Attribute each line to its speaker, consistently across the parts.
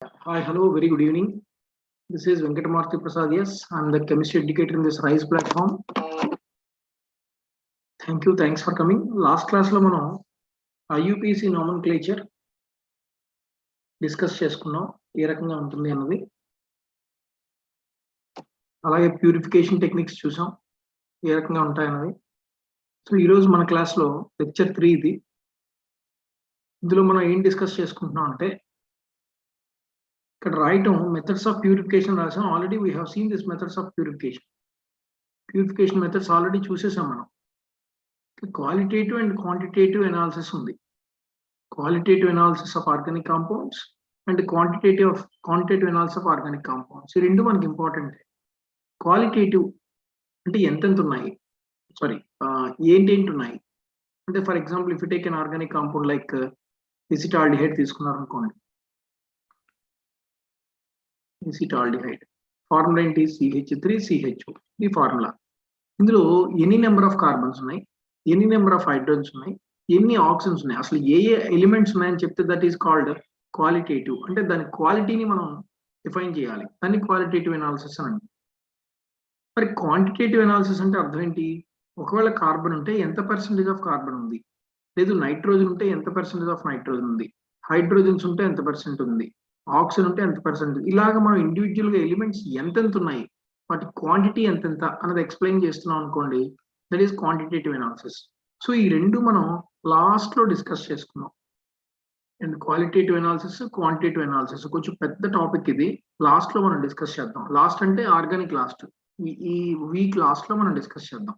Speaker 1: Hi, hello, very good evening. This is Venkatamurthy Prasad. Yes, I'm the chemistry educator in this RISE platform. Thanks for coming. Last class lo మనం IUPAC nomenclature discuss చేసుకున్నాం ఏ రకంగా ఉంటుంది అన్నది. అలాగే purification techniques చూసాం ఏ రకంగా ఉంటాయన్నది. So ఈ రోజు మన క్లాస్ లో లెక్చర్ 3 ఇది. ఇందులో మనం ఏం డిస్కస్ చేసుకుంటున్నాం అంటే ఇక్కడ రాయటం మెథడ్స్ ఆఫ్ ప్యూరిఫికేషన్ రాసాం. Already we have seen this methods of purification methods already చూసేసాం మనం. క్వాలిటేటివ్ అండ్ క్వాంటిటేటివ్ అనాలిసిస్ ఉంది. Qualitative analysis of organic compounds and quantitative analysis of organic compounds. ఈ రెండు మనకి ఇంపార్టెంట్. క్వాలిటేటివ్ అంటే ఎంతెంత ఉన్నాయి, ఏంటేంటి ఉన్నాయి అంటే for example if you take an organic compound like acetaldehyde తీసుకున్నారు అనుకోండి. ఎసిటాల్డిహైడ్ ఫార్ములా ఏంటి? CH3CHO. ఈ ఫార్ములా. ఇందులో ఎన్ని నెంబర్ ఆఫ్ కార్బన్స్ ఉన్నాయి, ఎన్ని నెంబర్ ఆఫ్ హైడ్రోజన్స్ ఉన్నాయి, ఎన్ని ఆక్సిజన్స్ ఉన్నాయి, అసలు ఏ ఎలిమెంట్స్ ఉన్నాయని చెప్తే దట్ ఈస్ కాల్డ్ క్వాలిటేటివ్. అంటే దాని క్వాలిటీని మనం డిఫైన్ చేయాలి, దాన్ని క్వాలిటేటివ్ అనాలిసిస్ అని. మరి క్వాంటిటేటివ్ అనాలిసిస్ అంటే అర్థం ఏంటి? ఒకవేళ కార్బన్ ఉంటే ఎంత పర్సెంటేజ్ ఆఫ్ కార్బన్ ఉంది, లేదు నైట్రోజన్ ఉంటే ఎంత పర్సెంటేజ్ ఆఫ్ నైట్రోజన్ ఉంది, హైడ్రోజన్స్ ఉంటే ఎంత పర్సెంట్ ఉంది, ఆక్సిజన్ ఉంటే ఎంత పర్సెంట్, ఇలాగ మనం ఇండివిజువల్ గా ఎలిమెంట్స్ ఎంతెంత ఉన్నాయి, వాటి క్వాంటిటీ ఎంతెంత అన్నది ఎక్స్ప్లెయిన్ చేస్తున్నాం అనుకోండి, that is quantitative analysis. So ఈ రెండు మనం లాస్ట్ లో డిస్కస్ చేసుకున్నాం. And qualitative analysis, quantitative analysis కొంచెం పెద్ద టాపిక్ ఇది. లాస్ట్ లో మనం డిస్కస్ చేద్దాం. లాస్ట్ అంటే ఆర్గానిక్ లాస్ట్, ఈ వీక్ లాస్ట్ లో మనం డిస్కస్ చేద్దాం.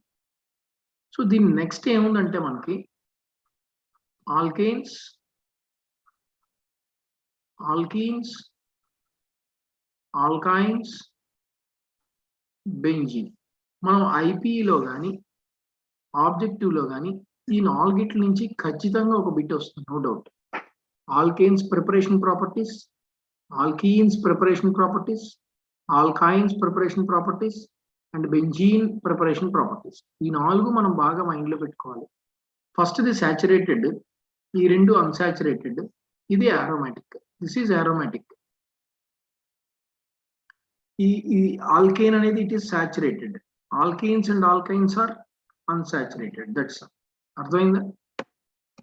Speaker 1: సో దీని నెక్స్ట్ ఏముందంటే మనకి ఆల్కీన్స్, ఆల్కైన్స్, బెంజీన్. మనం ఐపీఈలో కానీ ఆబ్జెక్టివ్ లో కానీ ఈ నాలుగిట్ల నుంచి ఖచ్చితంగా ఒక బిట్ వస్తుంది, no doubt. Alkanes preparation properties, alkenes preparation properties, alkynes preparation properties and benzene preparation properties. ఈ నాలుగు మనం బాగా మైండ్ లో పెట్టుకోవాలి. ఫస్ట్ ది సాచురేటెడ్, ఈ రెండు అన్సాచురేటెడ్, ఇది అరోమాటిక్, దిస్ ఈజ్ అరోమాటిక్. ఈ ఆల్కేన్ అనేది it is saturated, alkenes and alkynes are unsaturated. That's అర్థమైందా?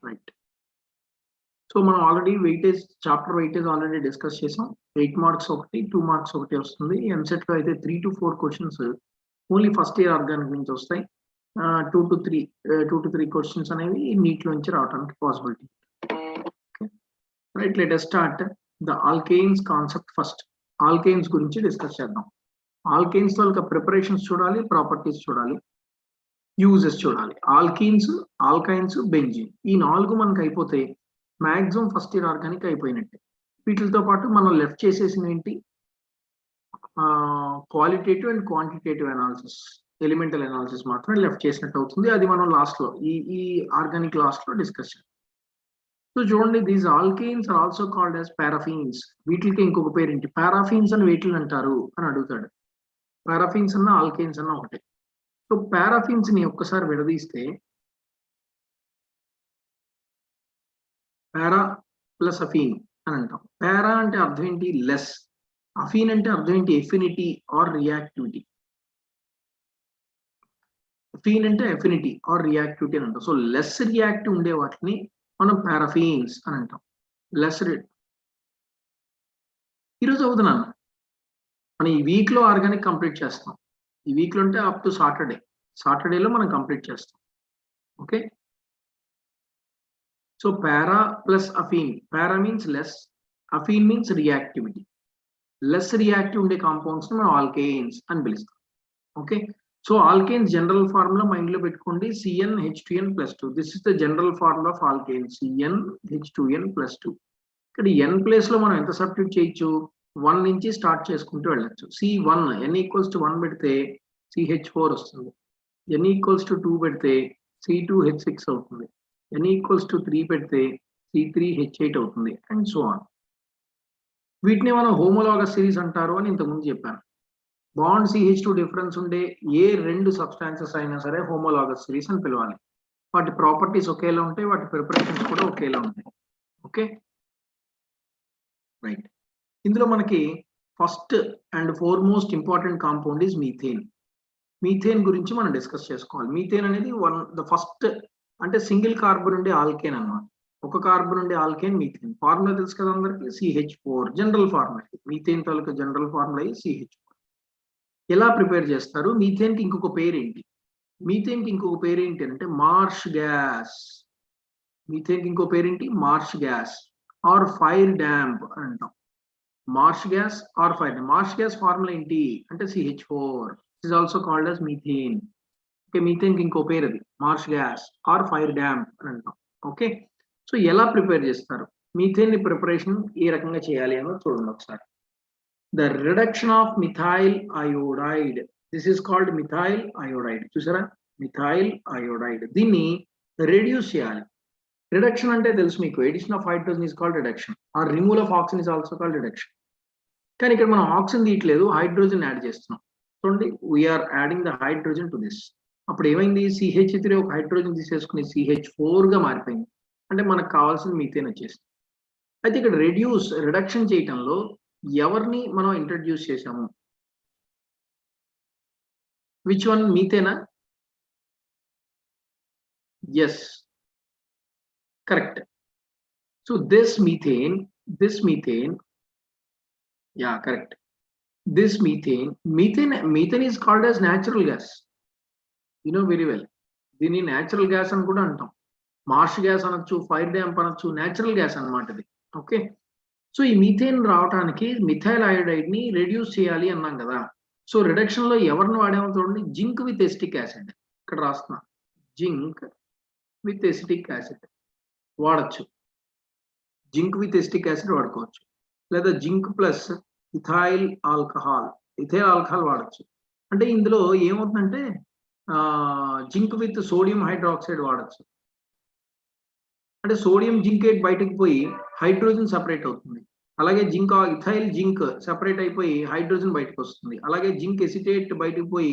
Speaker 1: రైట్. సో మనం already weightage, chapter weightage already discuss చేసాం. 8 మార్క్స్ ఒకటి, 2 మార్క్స్ ఒకటి వస్తుంది. ఎంసెట్ లో అయితే 3 to 4 questions only first year organic నుంచి వస్తాయి. 2 to 3 క్వశ్చన్స్ అనేవి నీట్ నుంచి రావడానికి possibility. Right, let us start the alkanes concept first. Alkanes గురించి డిస్కస్ చేద్దాం. ఆల్కేన్స్ తో ప్రిపరేషన్స్ చూడాలి, ప్రాపర్టీస్ చూడాలి, యూజెస్ చూడాలి. ఆల్కీన్స్, ఆల్కైన్స్, బెంజీన్, ఈ నాలుగు మనకు అయిపోతే మాక్సిమం ఫస్ట్ ఇయర్ ఆర్గానిక్ అయిపోయినట్టే. వీటితో పాటు మనం లెఫ్ట్ చేసేసిన ఏంటి? Qualitative and quantitative analysis, elemental analysis మాత్రమే లెఫ్ట్ చేసినట్టు అవుతుంది. అది మనం లాస్ట్ లో ఈ ఆర్గానిక్ లాస్ట్ లో డిస్కస్ చేద్దాం. సో చూడండి, these alkanes are also called as paraffins. వీటికి ఇంకొక పేరేంటి? పారాఫిన్స్ అని వీటిని అంటారు అని అడుగుతాడు. పారాఫిన్స్ అన్న ఆల్కీన్స్ అన్న ఒకటే. సో పారాఫిన్స్ ని ఒక్కసారి విడదీస్తే పారా ప్లస్ అఫీన్ అని అంటాం. పారా అంటే అర్థం ఏంటి? లెస్. అఫీన్ అంటే అర్థం ఏంటి? Affinity are reactivity. అఫీన్ అంటే ఎఫినిటీ ఆర్ రియాక్టివిటీ అని అంటాం. సో లెస్ రియాక్టివ్ ఉండే వాటిని మనం పారాఫిన్స్ అని అంటాం. లెస్ ఈరోజు అవుతున్నాను మనం ఈ వీక్ లో ఆర్గానిక్ కంప్లీట్ చేస్తాం. ఈ వీక్ లో అంటే అప్ టు సాటర్డేలో మనం కంప్లీట్ చేస్తాం. Okay, so para plus affin. Para means less, affin means reactivity. Less reactive ఉండే కాంపౌండ్స్ మనం ఆల్కేన్స్ అని పిలుస్తాం. Okay, so alkanes general formula mind లో పెట్టుకోండి, CnH2n+2. This is the general formula of alkanes, CnH2n+2. ఇక్కడ n place లో మనం ఎంత సబ్స్టిట్యూట్ చేయొచ్చు? 1 నుంచి స్టార్ట్ చేసుకుంటూ వెళ్ళచ్చు. C1 n=1 పెడితే CH4 వస్తుంది. n=2 పెడితే C2H6 అవుతుంది. n=3 పెడితే C3H8 అవుతుంది అండ్ సో ఆన్. వీటిని మనం హోమోలాగస్ సిరీస్ అంటారు అని ఇంతకుముందు చెప్పాను. బాండ్ CH2 డిఫరెన్స్ ఉండే ఏ రెండు సబ్స్టాన్సెస్ అయినా సరే హోమోలాగస్ సిరీస్ అని పిలవాలి. వాటి ప్రాపర్టీస్ ఒకేలా ఉంటాయి, వాటి ప్రిపరేషన్స్ కూడా ఒకేలా ఉంటాయి. Okay, right. ఇందులో మనకి first and foremost important compound is methane. Methane గురించి మనం డిస్కస్ చేసుకోవాలి. మీథేన్ అనేది ద ఫస్ట్ అంటే సింగిల్ కార్బన్ ఉండే ఆల్కేన్ అన్నమాట. ఒక కార్బన్ ఉండే ఆల్కేన్ మీథేన్. ఫార్ములా తెలుసు కదా అందరికి, CH4 జనరల్ ఫార్ములా. మీథేన్ తాలూకా జనరల్ ఫార్ములా CH4. ఎలా ప్రిపేర్ చేస్తారు? మీథేన్ కి ఇంకొక పేరు ఏంటి? మీథేన్ కి ఇంకొక పేరు ఏంటి అంటే మార్ష్ గ్యాస్. మీథేన్ కి ఇంకో పేరేంటి? Marsh gas or fire damp అని అంటాం. Marsh gas or fire. Marsh gas formula ఏంటి అంటే CH4. It is also called as methane. Okay, methane కి ఇంకో పేరు అది marsh gas or fire damp అని అంటాం. ఓకే, సో ఎలా ప్రిపేర్ చేస్తారు? మీథేన్ ని ప్రిపరేషన్ ఏ రకంగా చేయాలి అని చూడండి ఒకసారి. The reduction of methyl iodide. This is called methyl iodide. చూసారా, మిథైల్ అయోడైడ్. దీన్ని రెడ్యూస్ చేయాలి. రిడక్షన్ అంటే తెలుసు మీకు, addition of hydrogen is called reduction or removal of oxygen is also called reduction. కానీ ఇక్కడ మనం ఆక్సిజన్ తీయట్లేదు, హైడ్రోజన్ యాడ్ చేస్తున్నాం. చూడండి, we are adding the hydrogen to this. అప్పుడు ఏమైంది? CH3 ఒక హైడ్రోజన్ తీసేసుకుని CH4 గా మారిపోయింది. అంటే మనకు కావాల్సిన మీథేన్ వచ్చేసింది. అయితే ఇక్కడ రిడక్షన్ చేయటంలో ఎవరిని మనం ఇంట్రడ్యూస్ చేసాము? Which one? మీథేనా? Yes, correct. So this methane, yeah, correct. This methane is called as natural gas. You know very well. దీన్ని న్యాచురల్ గ్యాస్ అని కూడా అంటాం. మార్ష్ గ్యాస్ అనొచ్చు, ఫైర్ డ్యాంప్ అనొచ్చు, న్యాచురల్ గ్యాస్ అన్నమాట ఇది. ఓకే, సో ఈ మీథేన్ రావడానికి మిథైల్ అయోడైడ్ ని రెడ్యూస్ చేయాలి అన్నాం కదా. సో రిడక్షన్ లో ఎవరిని వాడామో చూడండి, జింక్ విత్ ఎసిటిక్ యాసిడ్. ఇక్కడ రాస్తున్నా, జింక్ విత్ ఎసిటిక్ యాసిడ్ వాడచ్చు. జింక్ విత్ ఎసిటిక్ యాసిడ్ వాడుకోవచ్చు, లేదా జింక్ ప్లస్ ఇథైల్ ఆల్కహాల్ వాడచ్చు. అంటే ఇందులో ఏమవుతుందంటే జింక్ విత్ సోడియం హైడ్రాక్సైడ్ వాడచ్చు. అంటే సోడియం జింకేట్ బయటకు పోయి హైడ్రోజన్ సెపరేట్ అవుతుంది. అలాగే ఇథైల్ జింక్ సెపరేట్ అయిపోయి హైడ్రోజన్ బయటకు వస్తుంది. అలాగే జింక్ ఎసిటేట్ బయటకు పోయి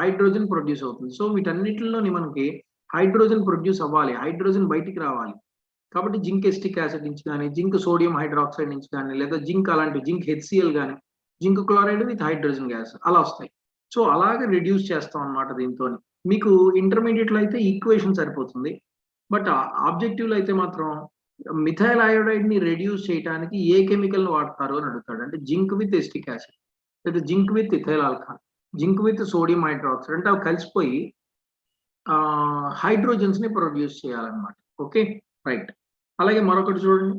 Speaker 1: హైడ్రోజన్ ప్రొడ్యూస్ అవుతుంది. సో వీటన్నిటిలోని మనకి హైడ్రోజన్ ప్రొడ్యూస్ అవ్వాలి, హైడ్రోజన్ బయటికి రావాలి. కాబట్టి జింక్ ఎసిటిక్ యాసిడ్ నుంచి కానీ, జింక్ సోడియం హైడ్రాక్సైడ్ నుంచి కానీ, లేదా జింక్ అలాంటి జింక్ HCl కానీ, zinc chloride with hydrogen gas అలా వస్తాయి. సో అలాగే రిడ్యూస్ చేస్తాం అన్నమాట దీంతో. మీకు ఇంటర్మీడియట్ లో అయితే ఈక్వేషన్ సరిపోతుంది, బట్ ఆబ్జెక్టివ్ లో అయితే మాత్రం మిథైల్ అయోడైడ్ ని రెడ్యూస్ చేయడానికి ఏ కెమికల్ వాడతారు అని అడుగుతాడు. అంటే జింక్ విత్ ఎసిటిక్ యాసిడ్, లేదా zinc with ethyl alcohol, zinc with sodium hydroxide. అంటే అవి కలిసిపోయి హైడ్రోజన్స్ ని ప్రొడ్యూస్ చేయాలన్నమాట. Okay, right. అలాగే మరొకటి చూడండి,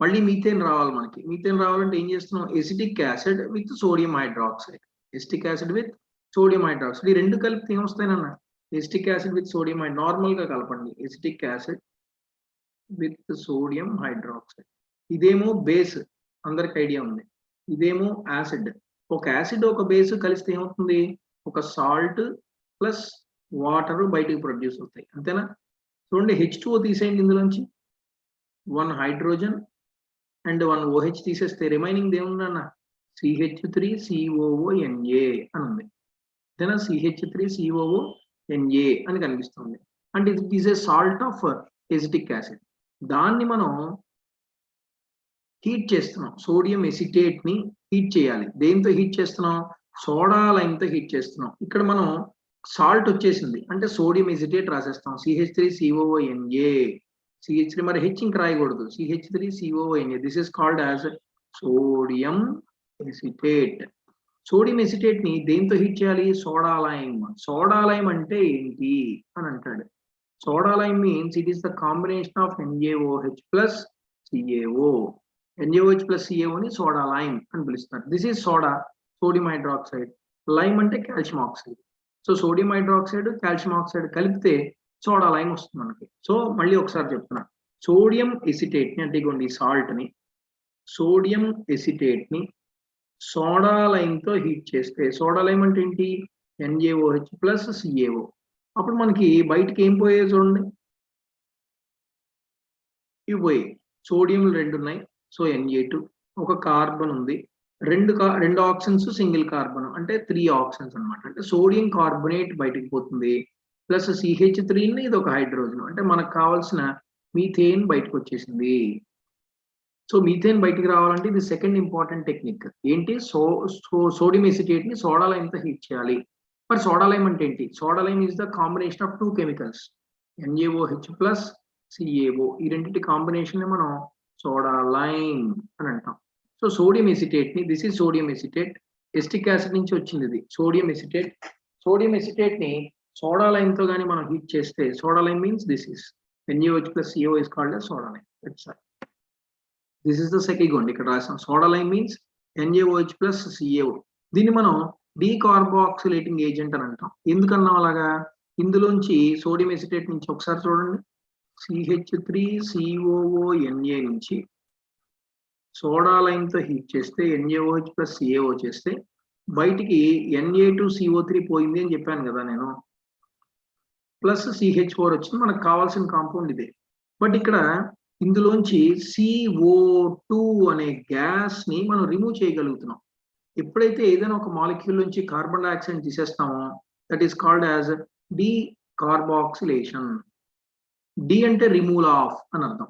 Speaker 1: మళ్ళీ మీథేన్ రావాలి మనకి. మీథేన్ రావాలంటే ఏం చేస్తున్నాం? Acetic acid with sodium hydroxide. Acetic acid with sodium hydroxide, ఈ రెండు కలిపితే ఏమొస్తాయనన్నా? Acetic acid with sodium normal గా కలపండి. Acetic acid with sodium hydroxide. ఇదేమో బేస్, అందరికి ఐడియా ఉంది. ఇదేమో యాసిడ్. ఒక యాసిడ్ ఒక బేస్ కలిస్తే ఏమవుతుంది? ఒక సాల్ట్ ప్లస్ వాటర్ బయటకు ప్రొడ్యూస్ అవుతాయి, అంతేనా? చూడండి, H2O తీసేయండి ఇందులోంచి, 1 హైడ్రోజన్ అండ్ 1 OH తీసేస్తే రిమైనింగ్ ఏముందన్న? CH3COONA అని ఉంది, అంతేనా? CH3COONA అని కనిపిస్తుంది. అంటే it is A salt of acetic acid. దాన్ని మనం హీట్ చేస్తున్నాం. సోడియం ఎసిటేట్ ని హీట్ చేయాలి. దేంతో హీట్ చేస్తున్నాం? సోడా లైమ్ తో హీట్ చేస్తున్నాం. ఇక్కడ మనం సాల్ట్ వచ్చేసింది అంటే సోడియం ఎసిటేట్ రాసేస్తాం, CH3COONA. CH3 మరి H ఇంక రాయకూడదు, CH3COONA. This is called as sodium acetate. Sodium acetate ని దేంతో హీట్ చేయాలి? Soda lime. సోడా లైమ్ అంటే ఏంటి అని అంటాడు. Soda lime means it is the combination of NaOH plus CaO. NaOH plus CaO ని సోడా లైమ్ అని పిలుస్తారు. This is soda, sodium hydroxide. Lime అంటే calcium oxide. So sodium hydroxide, calcium oxide కలిపితే soda lime వస్తుంది మనకి. So మళ్ళీ ఒకసారి చెప్తున్నా, సోడియం ఎసిటేట్ ని అంటే ఇగోండి సాల్ట్ ని, సోడియం ఎసిటేట్ ని సోడా లైమ్ తో హీట్ చేస్తే, సోడా లైమ్ అంటే ఏంటి? NaOH plus CaO. అప్పుడు మనకి బయటకి ఏం పోయాయి చూడండి, ఇవి పోయాయి. సోడియంలు 2 ఉన్నాయి, సో Na2. ఒక కార్బన్ ఉంది, రెండు ఆక్సిజన్స్, సింగిల్ కార్బన్ అంటే 3 ఆక్సిజన్స్ అనమాట. అంటే సోడియం కార్బొనేట్ బయటకు పోతుంది, ప్లస్ CH3 ఇది ఒక హైడ్రోజన్. అంటే మనకు కావాల్సిన మీథేన్ బయటకు వచ్చేసింది. సో మీథేన్ బయటికి రావాలంటే ఇది సెకండ్ ఇంపార్టెంట్ టెక్నిక్ ఏంటి, సోడియం ఎసిటేట్ ని సోడా లైమ్ తో హీట్ చేయాలి. మరి సోడా లైమ్ అంటే ఏంటి, soda lime is the combination of two chemicals NaOH plus CaO. ఈ రెండింటి కాంబినేషన్ ని మనం సోడా లైమ్ అని అంటాం. సో సోడియం ఎసిటేట్ ని, this is sodium acetate, acetic acid నుంచి వచ్చింది ఇది సోడియం ఎసిటేట్. సోడియం ఎసిటేట్ ని సోడా లైమ్ తో గానీ మనం హీట్ చేస్తే, soda lime means this is NaOH plus CO is called as soda lime. That's right. This is the second one. ఇక్కడ రాసాం soda lime means NaOH plus CaO. దీన్ని మనం డీకార్బాక్సిలేటింగ్ agent అని అంటాం. ఎందుకన్నాం అలాగా, ఇందులోంచి సోడియం ఎసిటేట్ నుంచి ఒకసారి చూడండి, CH3COONA నుంచి సోడా లైమ్ తో హీట్ చేస్తే NaOH plus CaO చేస్తే బయటికి Na2CO3 పోయింది అని చెప్పాను కదా నేను, ప్లస్ CH4 వచ్చింది, మనకు కావాల్సిన కాంపౌండ్ ఇదే. బట్ ఇక్కడ ఇందులోంచి CO2 అనే గ్యాస్ ని మనం రిమూవ్ చేయగలుగుతున్నాం. ఎప్పుడైతే ఏదైనా ఒక మాలిక్యూల్ నుంచి కార్బన్ డైఆక్సైడ్ తీసేస్తామో that is called as decarboxylation. De అంటే రిమూవల్ ఆఫ్ అని అర్థం,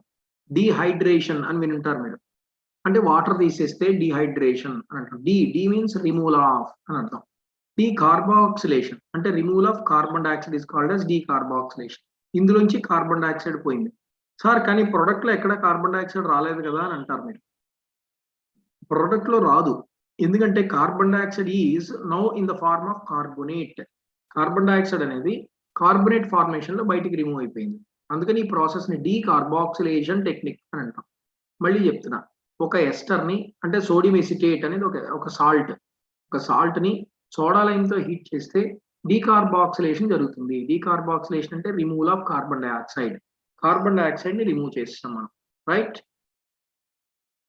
Speaker 1: డీహైడ్రేషన్ అని వినుంటారు మీరు, అంటే వాటర్ తీసేస్తే డీహైడ్రేషన్ అని అంటాం. డి మీన్స్ రిమూవల్ ఆఫ్ అని అర్థం. డీకార్బాక్సిలేషన్ అంటే removal of carbon dioxide is called as decarboxylation. ఇందులోంచి కార్బన్ డైఆక్సైడ్ పోయింది సార్, కానీ ప్రొడక్ట్ లో ఎక్కడ కార్బన్ డైఆక్సైడ్ రాలేదు కదా అని అంటారు మీరు. ప్రొడక్ట్ లో రాదు, ఎందుకంటే carbon dioxide is now in the form of carbonate. Carbon dioxide అనేది కార్బోనేట్ ఫార్మేషన్ లో బయటికి రిమూవ్ అయిపోయింది. అందుకని ఈ ప్రాసెస్ ని డీకార్బాక్సిలేషన్ టెక్నిక్ అని అంటాం. మళ్ళీ చెప్తున్నా, ఒక ఎస్టర్ ని అంటే సోడియం ఎసిటేట్ అనేది ఒక సాల్ట్ ని సోడా లైమ్ తో హీట్ చేస్తే డీకార్బాక్సిలేషన్ జరుగుతుంది. డీకార్బాక్సిలేషన్ అంటే removal of carbon dioxide. Carbon dioxide ని రిమూవ్ చేస్తాం మనం, రైట్.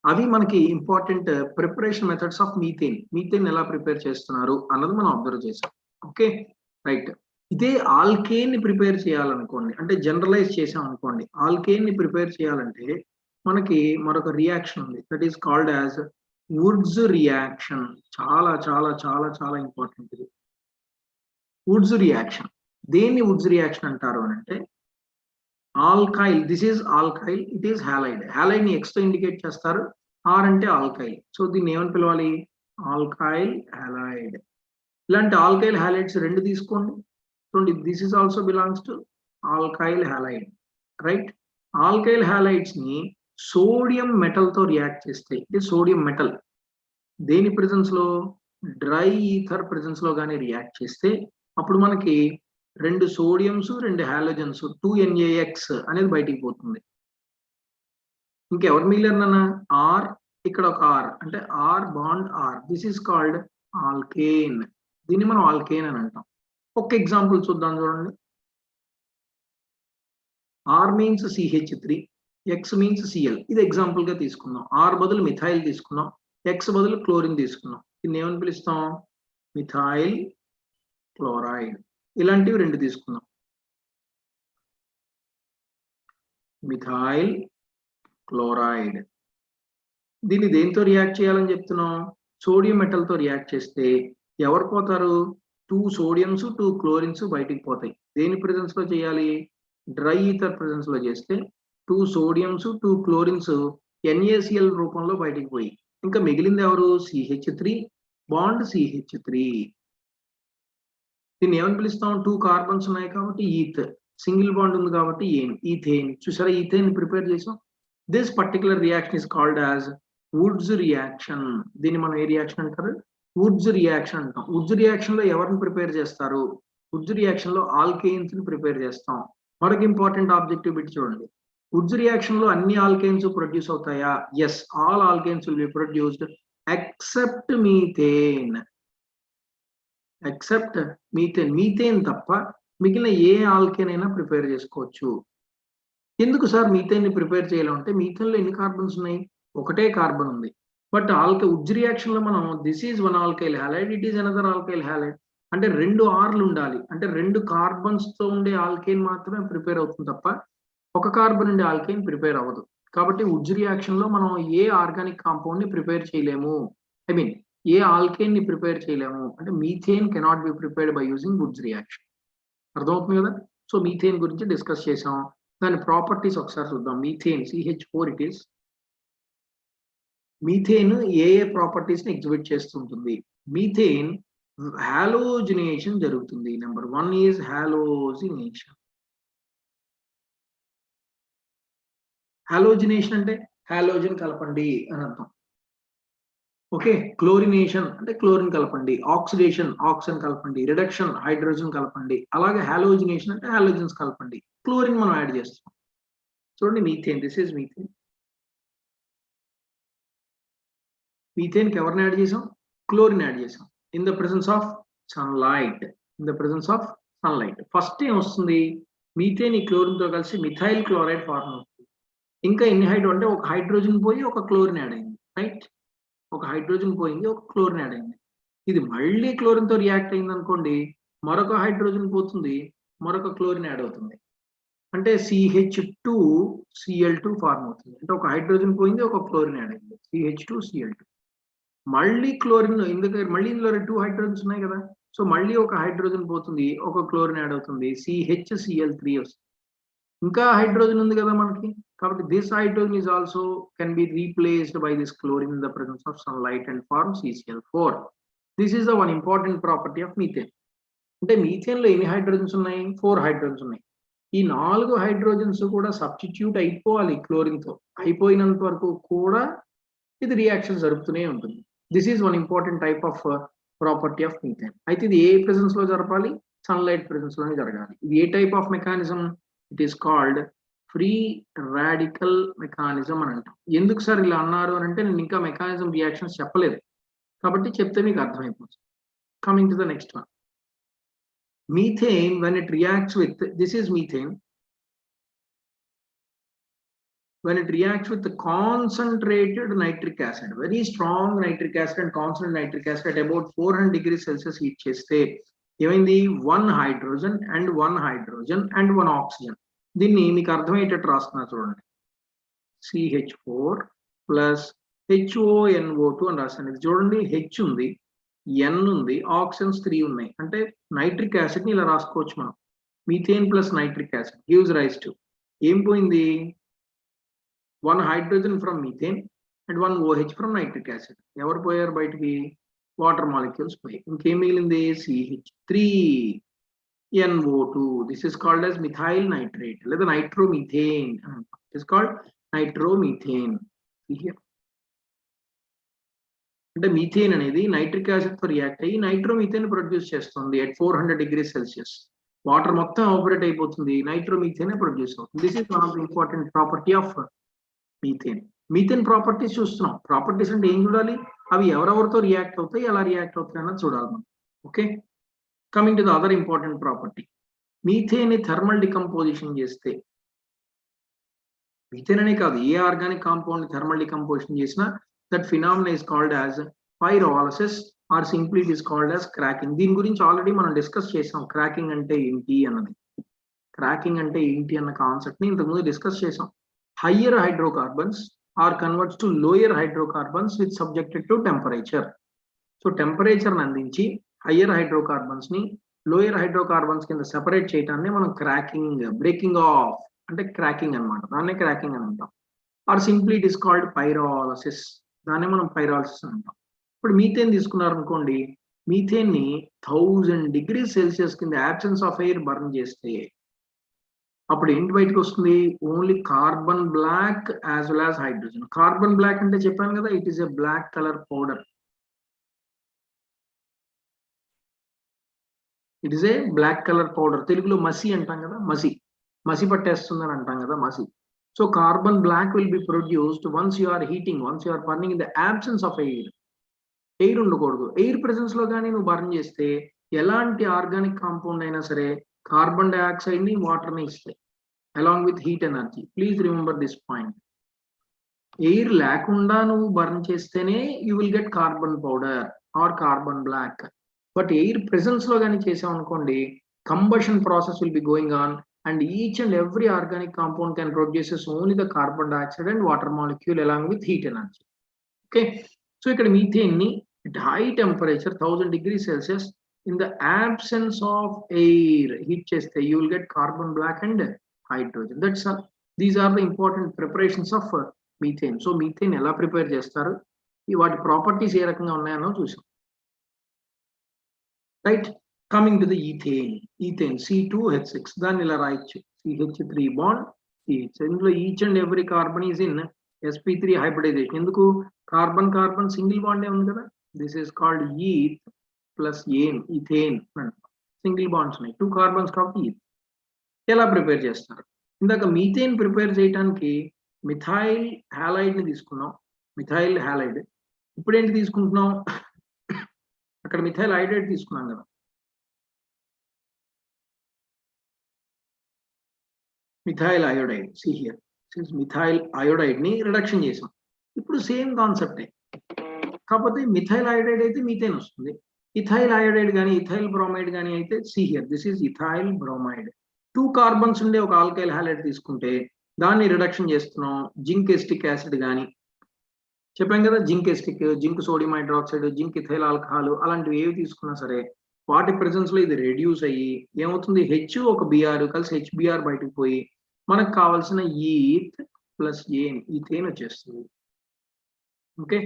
Speaker 1: అవి మనకి important preparation methods of methane. Methane ఎలా ప్రిపేర్ చేస్తున్నారు అన్నది మనం అబ్జర్వ్ చేసాం. Okay right. ఇదే ఆల్కేన్ ని ప్రిపేర్ చేయాలనుకోండి, అంటే జనరలైజ్ చేసాం అనుకోండి, ఆల్కేన్ ని ప్రిపేర్ చేయాలంటే మనకి మరొక రియాక్షన్ ఉంది, that is called as Wurtz reaction. చాలా చాలా చాలా చాలా ఇంపార్టెంట్ ఇది వుడ్స్ రియాక్షన్. దేన్ని వుడ్స్ రియాక్షన్ అంటారు అని అంటే, alkyl, this is alkyl, it is halide. Halide ని ఎక్స్ తో ఇండికేట్ చేస్తారు, ఆర్ అంటే ఆల్కైల్. సో దీన్ని ఏమని పిలవాలి, ఆల్కైల్ హ్యాలైడ్. ఇలాంటి ఆల్కైల్ హ్యాలైడ్స్ రెండు తీసుకోండి, చూడండి, this is also belongs to alkyl halide, right. Alkyl halides ని సోడియం మెటల్ తో రియాక్ట్ చేస్తే, ఇది సోడియం మెటల్, దేని ప్రెజెన్స్ లో, డ్రై ఈథర్ ప్రెజెన్స్ లో కానీ రియాక్ట్ చేస్తే అప్పుడు మనకి రెండు సోడియంస్ రెండు హాలోజన్స్ 2NaX అనేది బయటికి పోతుంది. ఇంకెవరు మిగిలిన ఆర్, ఇక్కడ ఒక ఆర్, అంటే R bond R, this is called alkane. దీన్ని మనం ఆల్కేన్ అని అంటాం. ఒక ఎగ్జాంపుల్ చూద్దాం, చూడండి. R means CH3, X means Cl. ఇది ఎగ్జాంపుల్ గా తీసుకుందాం. ఆర్ బదులు మిథైల్ తీసుకున్నాం, X బదులు క్లోరిన్ తీసుకున్నాం. దీన్ని ఏమని పిలుస్తాం, మిథైల్ క్లోరైడ్. ఇలాంటివి రెండు తీసుకున్నాం, మిథైల్ క్లోరైడ్. దీన్ని దేంతో రియాక్ట్ చేయాలని చెప్తున్నాం, సోడియం మెటల్ తో రియాక్ట్ చేస్తే ఎవరు పోతారు, 2 సోడియంస్ 2 క్లోరిన్స్ బయటికి పోతాయి. దేని ప్రెజెన్స్ లో చేయాలి, డ్రై ఈథర్ ప్రెజెన్స్ లో చేస్తే 2 సోడియంస్ 2 క్లోరిన్స్ NaCl రూపంలో బయటికి పోయి ఇంకా మిగిలింది ఎవరు, CH3 బాండ్ CH3. దీన్ని ఏమని పిలుస్తాం, 2 కార్బన్స్ ఉన్నాయి కాబట్టి ఈథ్, సింగిల్ బాండ్ ఉంది కాబట్టి ఈథేన్. చూసారా, ఈథేన్ ప్రిపేర్ చేసాం. This particular reaction is called as Wurtz reaction. దీన్ని మనం ఏ రియాక్షన్ అంటారు, వుడ్స్ రియాక్షన్ అంటాం. వుడ్స్ రియాక్షన్ లో ఎవరిని ప్రిపేర్ చేస్తారు, వుడ్స్ రియాక్షన్ లో ఆల్కేన్స్ ని ప్రిపేర్ చేస్తాం. మరొక ఇంపార్టెంట్ ఆబ్జెక్టివ్ బిట్ చూడండి, వుడ్స్ రియాక్షన్ లో అన్ని ఆల్కేన్స్ ప్రొడ్యూస్ అవుతాయా, yes, all alkanes will be produced except methane. Except methane, methane తప్ప మిగిలిన ఏ ఆల్కేన్ అయినా ప్రిపేర్ చేసుకోవచ్చు. ఎందుకు సార్ మీథేన్ ని ప్రిపేర్ చేయాలంటే, మీథేన్ లో ఎన్ని కార్బన్స్ ఉన్నాయి, ఒకటే కార్బన్ ఉంది. బట్ వుడ్స్ రియాక్షన్ లో మనం this is one alkyl halide, it is another alkyl halide, అంటే 2 ఆర్లు ఉండాలి, అంటే 2 కార్బన్స్ తో ఉండే ఆల్కేన్ మాత్రమే ప్రిపేర్ అవుతుంది తప్ప ఒక కార్బన్ ఉండే ఆల్కేన్ ప్రిపేర్ అవ్వదు. కాబట్టి వుడ్స్ రియాక్షన్ లో మనం ఏ ఆర్గానిక్ కాంపౌండ్ ని ప్రిపేర్ చేయలేము, ఐ మీన్ ఏ ఆల్కేన్ ని ప్రిపేర్ చేయలేము. అంటే methane cannot be prepared by using Woods reaction. అర్థమవుతుంది కదా. సో మీథేన్ గురించి డిస్కస్ చేసాం, దాని ప్రాపర్టీస్ ఒకసారి చూద్దాం. Methane CH4 it is methane A properties ని ఎగ్జిబిట్ చేస్తుంటుంది? మీథేన్ హాలోజినేషన్ జరుగుతుంది. Number 1 is halogenation. హాలోజినేషన్ అంటే హాలోజన్ కలపండి అని అర్థం. ఓకే, క్లోరినేషన్ అంటే క్లోరిన్ కలపండి, ఆక్సిడేషన్ ఆక్సిజన్ కలపండి, రిడక్షన్ హైడ్రోజన్ కలపండి. అలాగే హాలోజినేషన్ అంటే హాలోజన్స్ కలపండి, క్లోరిన్ మనం యాడ్ చేస్తాం. చూడండి methane, this is methane. Methane కి ఎవరిని యాడ్ చేసాం? క్లోరిన్ యాడ్ చేసాం. In the presence of sunlight. In the presence of sunlight first ఏం వస్తుంది? మీథేన్ ఈ క్లోరిన్ తో కలిసి మిథైల్ క్లోరైడ్ ఫార్మ్ అవుతుంది. ఇంకా ఎన్ని హైడ్రో అంటే ఒక హైడ్రోజన్ పోయి ఒక క్లోరిన్ యాడ్ అయింది, రైట్? ఒక హైడ్రోజన్ పోయింది, ఒక క్లోరిన్ యాడ్ అయింది. ఇది మళ్ళీ క్లోరిన్ తో రియాక్ట్ అయింది అనుకోండి, మరొక హైడ్రోజన్ పోతుంది, మరొక క్లోరిన్ యాడ్ అవుతుంది. అంటే CH2Cl2 ఫార్మ్ అవుతుంది. అంటే ఒక హైడ్రోజన్ పోయింది, ఒక క్లోరిన్ యాడ్ అయింది, CH2Cl2. మళ్ళీ క్లోరిన్, ఎందుకంటే మళ్ళీ ఇందులో 2 హైడ్రోజన్స్ ఉన్నాయి కదా, సో మళ్ళీ ఒక హైడ్రోజన్ పోతుంది, ఒక క్లోరిన్ యాడ్ అవుతుంది, CHCl3 వస్తుంది. ఇంకా హైడ్రోజన్ ఉంది కదా మనకి, కాబట్టి this hydrogen is also can be replaced by this chlorine in the presence of sunlight and form CCl4. This is the one important property of methane. అంటే మీథేన్ లో ఎన్ని హైడ్రోజన్స్ ఉన్నాయి? 4 హైడ్రోజన్స్ ఉన్నాయి. ఈ 4 హైడ్రోజన్స్ కూడా సబ్స్టిట్యూట్ అయిపోవాలి chlorine తో. అయిపోయినంత వరకు కూడా ఇది రియాక్షన్ జరుపుతూనే ఉంటుంది. This is one important type of property of methane. అయితే ఇది ఏ ప్రెసెన్స్ లో జరపాలి? సన్లైట్ ప్రెసెన్స్ లోనే జరగాలి. ఇది ఏ type of mechanism? It is called free radical mechanism అని అంటాం. ఎందుకు సార్ ఇలా అన్నారు అని అంటే, నేను ఇంకా మెకానిజం రియాక్షన్స్ చెప్పలేదు కాబట్టి చెప్తే మీకు అర్థమైపోతుంది. Coming to the next one. Methane, when it reacts with, this is methane, when it reacts with the concentrated nitric acid, very strong nitric acid and concentrated nitric acid at about 400 degrees Celsius heat cheste, ఏమైంది? 1 hydrogen and 1 hydrogen and 1 oxygen. దీన్ని మీకు అర్థమయ్యేటట్టు రాస్తున్నా చూడండి. CH4 plus HONO2 అని రాస్తాను. ఇది చూడండి, H ఉంది, N ఉంది, ఆక్సిజన్స్ 3 ఉన్నాయి. అంటే నైట్రిక్ యాసిడ్ ని ఇలా రాసుకోవచ్చు మనం. Methane plus nitric acid gives rise to, ఏం పోయింది? 1 hydrogen from methane and 1 OH from nitric acid. ఎవరు పోయారు బయటికి? వాటర్ మాలిక్యూల్స్ పోయి. ఇంకేం మిగిలింది? CH3NO2. This is called as methyl nitrate లేదా nitromethane. It is called nitromethane. అంటే మీథేన్ అనేది నైట్రిక్ యాసిడ్ తో రియాక్ట్ అయ్యి నైట్రోమీథేన్ ప్రొడ్యూస్ చేస్తుంది at 400 degrees Celsius. వాటర్ మొత్తం ఆపరేట్ అయిపోతుంది, నైట్రోమీథేన్ ప్రొడ్యూస్ అవుతుంది. This is one of the important property of methane. Methane properties చూస్తున్నాం. ప్రాపర్టీస్ అంటే ఏం చూడాలి? అవి ఎవరెవరితో రియాక్ట్ అవుతాయి, ఎలా రియాక్ట్ అవుతాయి అన్నది చూడాలి మనం. Okay, coming to the other important property. Methane ని థర్మల్ డికంపోజిషన్ చేస్తే, మీథేన్ అనే కాదు, ఏ ఆర్గానిక్ కాంపౌండ్ ని థర్మల్ డికంపోజిషన్ చేసినా that phenomena is called as pyrolysis or simply it is called as cracking. దీని గురించి ఆల్రెడీ మనం డిస్కస్ చేసాం. క్రాకింగ్ అంటే ఏంటి అన్నది, క్రాకింగ్ అంటే ఏంటి అన్న కాన్సెప్ట్ ని ఇంతకుముందు డిస్కస్ చేసాం. Higher hydrocarbons are converts to lower hydrocarbons with subjected to temperature. So temperature అందించి హయ్యర్ హైడ్రోకార్బన్స్ ని లోయర్ హైడ్రోకార్బన్స్ కింద సెపరేట్ చేయడాన్ని మనం క్రాకింగ్, బ్రేకింగ్ ఆఫ్ అంటే క్రాకింగ్ అన్నమాట. దాన్నే క్రాకింగ్ అని అంటాం. Or simply it is called pyrolysis, దాన్ని మనం పైరాలిసిస్ అంటాం. ఇప్పుడు మీథేన్ తీసుకున్నారనుకోండి, మీథేన్ ని 1000 degrees Celsius కింద యాబ్సెన్స్ ఆఫ్ ఎయిర్ బర్న్ చేస్తే అప్పుడు ఏంటి బయటకు వస్తుంది? Only carbon black as well as hydrogen. Carbon black అంటే చెప్పాను కదా, it is a black colour powder. It is a black colour powder. తెలుగులో మసి అంటాం కదా, మసి, మసి పట్టేస్తుందని అంటాం కదా, మసి. So carbon black will be produced once you are heating, once you are burning in the absence of air. Air ఉండకూడదు. ఎయిర్ ప్రెసెన్స్ లో కానీ నువ్వు బర్న్ చేస్తే ఎలాంటి ఆర్గానిక్ కాంపౌండ్ అయినా సరే కార్బన్ డైఆక్సైడ్ ని, వాటర్ ని ఇస్తాయి along with heat energy. Please remember this point. Air లేకుండా నువ్వు బర్న్ చేస్తేనే you will get carbon powder or carbon black. But air presence లో కానీ చేసాం అనుకోండి, combustion process will be going on and each and every organic compound can produces only the carbon dioxide and water molecule along with heat energy. Okay, so ikkada methane ni at high temperature 1000 degrees Celsius in the absence of air heat cheste you will get carbon black and hydrogen. That's all. These are the important preparations of methane. So methane ఎలా prepare చేస్తారు, వాటి properties ఏ రకంగా ఉన్నాయో చూసాం. Right, coming to the ethane C2H6 దాన్ని ఇలా రాయొచ్చు, CH3 బాండ్ CH. ఇందులో each and every carbon is in sp3 hybridisation. ఎందుకు, కార్బన్ కార్బన్ సింగిల్ బాండే ఉంది కదా. This is called eth plus ethane. Single bonds ఉన్నాయి, 2 కార్బన్స్ కాబట్టి ఈథ్. ఎలా ప్రిపేర్ చేస్తారు, ఇందాక మీథేన్ ప్రిపేర్ చేయడానికి మిథైల్ హ్యాలైడ్ ని తీసుకున్నాం, మిథైల్ హ్యాలైడ్. ఇప్పుడు ఏంటి తీసుకుంటున్నాం, అక్కడ మిథైల్ హైడ్రైడ్ తీసుకున్నాం కదా, methyl iodide. See here, methyl iodide ని రిడక్షన్ చేసాం. ఇప్పుడు సేమ్ కాన్సెప్టే, కాకపోతే మిథైల్ అయోడైడ్ అయితే మీథేన్ వస్తుంది, ఇథైల్ అయోడైడ్ కానీ ఇథైల్ బ్రోమైడ్ కానీ అయితే C here, this is ethyl bromide. 2 carbons ఉండే ఒక ఆల్కైల్ హ్యాలైడ్ తీసుకుంటే దాన్ని రిడక్షన్ చేస్తున్నాం, జింక్ ఎస్టిక్ యాసిడ్ కానీ చెప్పాం కదా, zinc acetic, zinc sodium hydroxide, zinc ethyl alcohol, అలాంటివి ఏవి తీసుకున్నా సరే వాటి ప్రెజెన్స్ లో ఇది రెడ్యూస్ అయ్యి ఏమవుతుంది, హెచ్ ఒక బిఆర్ కలిసి హెచ్బిఆర్ బయటకు పోయి మనకు కావాల్సిన ఈథ్ ప్లస్ ఈథేన్ వచ్చేస్తుంది. ఓకే,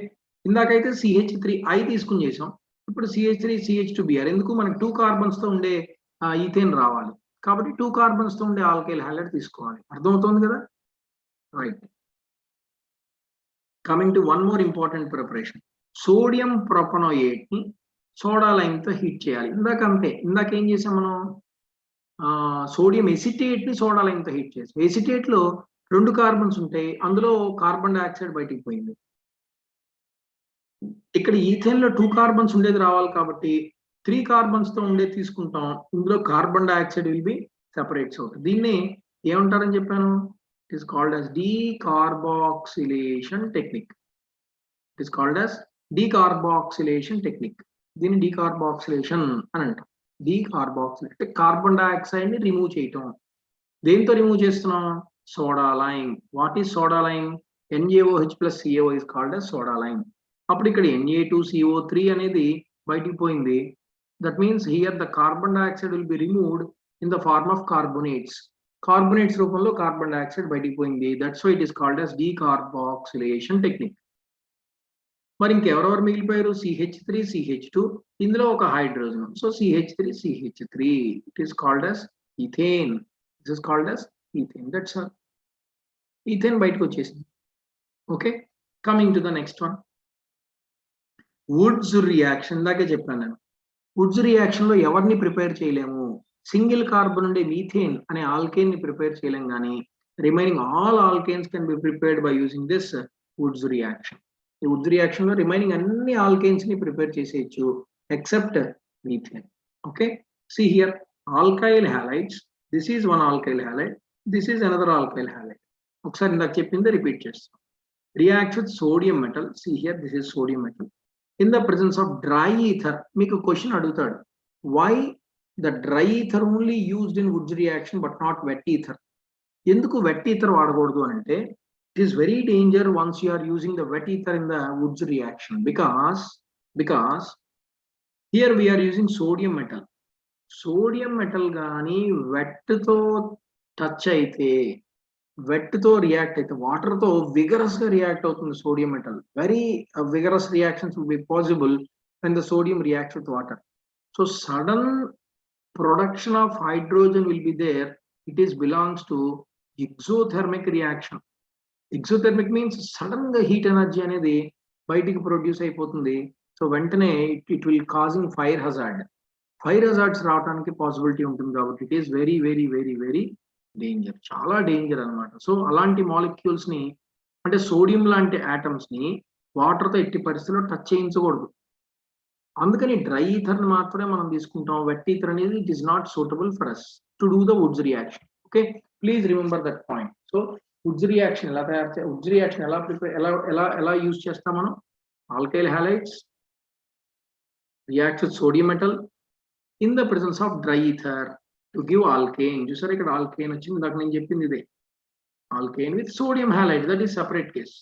Speaker 1: ఇందాకైతే CH3I తీసుకుని చేసాం, ఇప్పుడు CH3CH2Br. ఎందుకు, మనకు 2 కార్బన్స్ తో ఉండే ఈథేన్ రావాలి కాబట్టి 2 కార్బన్స్ తో ఉండే ఆల్కైల్ హ్యాలైడ్ తీసుకోవాలి. అర్థమవుతుంది కదా. Right, coming to one more important preparation, sodium propanoate ని సోడా లైమ్ తో హీట్ చేయాలి. ఇందాక అంతే, ఇందాక ఏం చేసాం మనం, సోడియం ఎసిటేట్ ని సోడా లైమ్ తో హీట్ చేసాం. ఎసిటేట్ లో 2 కార్బన్స్ ఉంటాయి, అందులో కార్బన్ డైఆక్సైడ్ బయటికి పోయింది. ఇక్కడ ఈథేన్ లో 2 కార్బన్స్ ఉండేది రావాలి కాబట్టి 3 కార్బన్స్ తో ఉండేది తీసుకుంటాం, ఇందులో carbon dioxide will be separates అవుతుంది. దీన్ని ఏమంటారని చెప్పాను, it is called as decarboxylation technique. It is called as decarboxylation technique. దీన్ని డీకార్బాక్సిలేషన్ అని అంటాం. డీకార్బాక్సిలేషన్ అంటే కార్బన్ డైఆక్సైడ్ ని రిమూవ్ చేయటం. దేంతో రిమూవ్ చేస్తున్నాం, soda lime. What is soda lime, NaOH plus CaO is called as soda lime. అప్పుడు ఇక్కడ Na2CO3 అనేది బయటికి పోయింది. That means here the carbon dioxide will be removed in the form of carbonates. Carbonates రూపంలో carbon dioxide బయటికి పోయింది. That's why it is called as decarboxylation technique. మరి ఇంకెవరెవరు మిగిలిపోయారు, CH3CH2, ఇందులో ఒక hydrogen, so CH3CH3. It is called as ethane. This is called as ethane. That's all. Ethane బయటకు వచ్చేసింది. Okay, coming to the next one, Wurtz reaction. దాకే చెప్పాను నేను, వుడ్స్ రియాక్షన్ లో ఎవరిని ప్రిపేర్ చేయలేము, సింగిల్ కార్బన్ ఉండే మీథేన్ అనే ఆల్కేన్ ని ప్రిపేర్ చేయలేం, కానీ remaining all alkanes can be prepared by using this Wurtz reaction. ఈ వుడ్స్ రియాక్షన్ లో రిమైనింగ్ అన్ని ఆల్కేన్స్ ని ప్రిపేర్ చేసేయచ్చు except methane. Okay, see here, alkyl halides, this is one alkyl halide, this is another alkyl halide. ఒకసారి ఇందాక చెప్పింది repeat చేస్తాం. Reacts with sodium metal, see here, this is sodium metal in the presence of dry ether. మీకు question అడుగుతాడు, why the dry ether only used in Wurtz reaction but not wet ether. ఎందుకు wet ether వాడకూడదు అని అంటే, it is very danger once you are using the wet ether in the Woods reaction, because here we are using sodium metal. Sodium metal gaani wet to touch aithe, wet to react aithe, water to vigorous ga react avutundi sodium metal. Very vigorous reactions will be possible when the sodium reacts with water. So sudden production of hydrogen will be there. It is belongs to exothermic reaction. Exothermic means sudden గా heat energy అనేది బయటికి produce అయిపోతుంది. So వెంటనే it will causing fire hazard. Fire hazards రావడానికి possibility ఉంటుంది కాబట్టి it is very very very very danger, చాలా danger అనమాట. సో అలాంటి మాలిక్యూల్స్ ని, అంటే సోడియం లాంటి ఆటమ్స్ ని వాటర్ తో ఎట్టి పరిస్థితుల్లో టచ్ చేయించకూడదు. అందుకని డ్రై ఈథర్ ని మాత్రమే మనం తీసుకుంటాం. వెట్ ఈథర్ అనేది it is not suitable for us to do the Wurtz reaction. Okay, please remember that point. So Wurtz reaction ఎలా తయారు చేయాలి, వుడ్స్ రియాక్షన్ ఎలా ప్రిపేర్ ఎలా యూజ్ చేస్తాం మనం, alkyl halides react with sodium metal in the presence of dry ether to give alkane. చూసారు ఇక్కడ alkane వచ్చింది, ఇందాక నేను చెప్పింది ఇదే, alkane with sodium halide, that is separate case,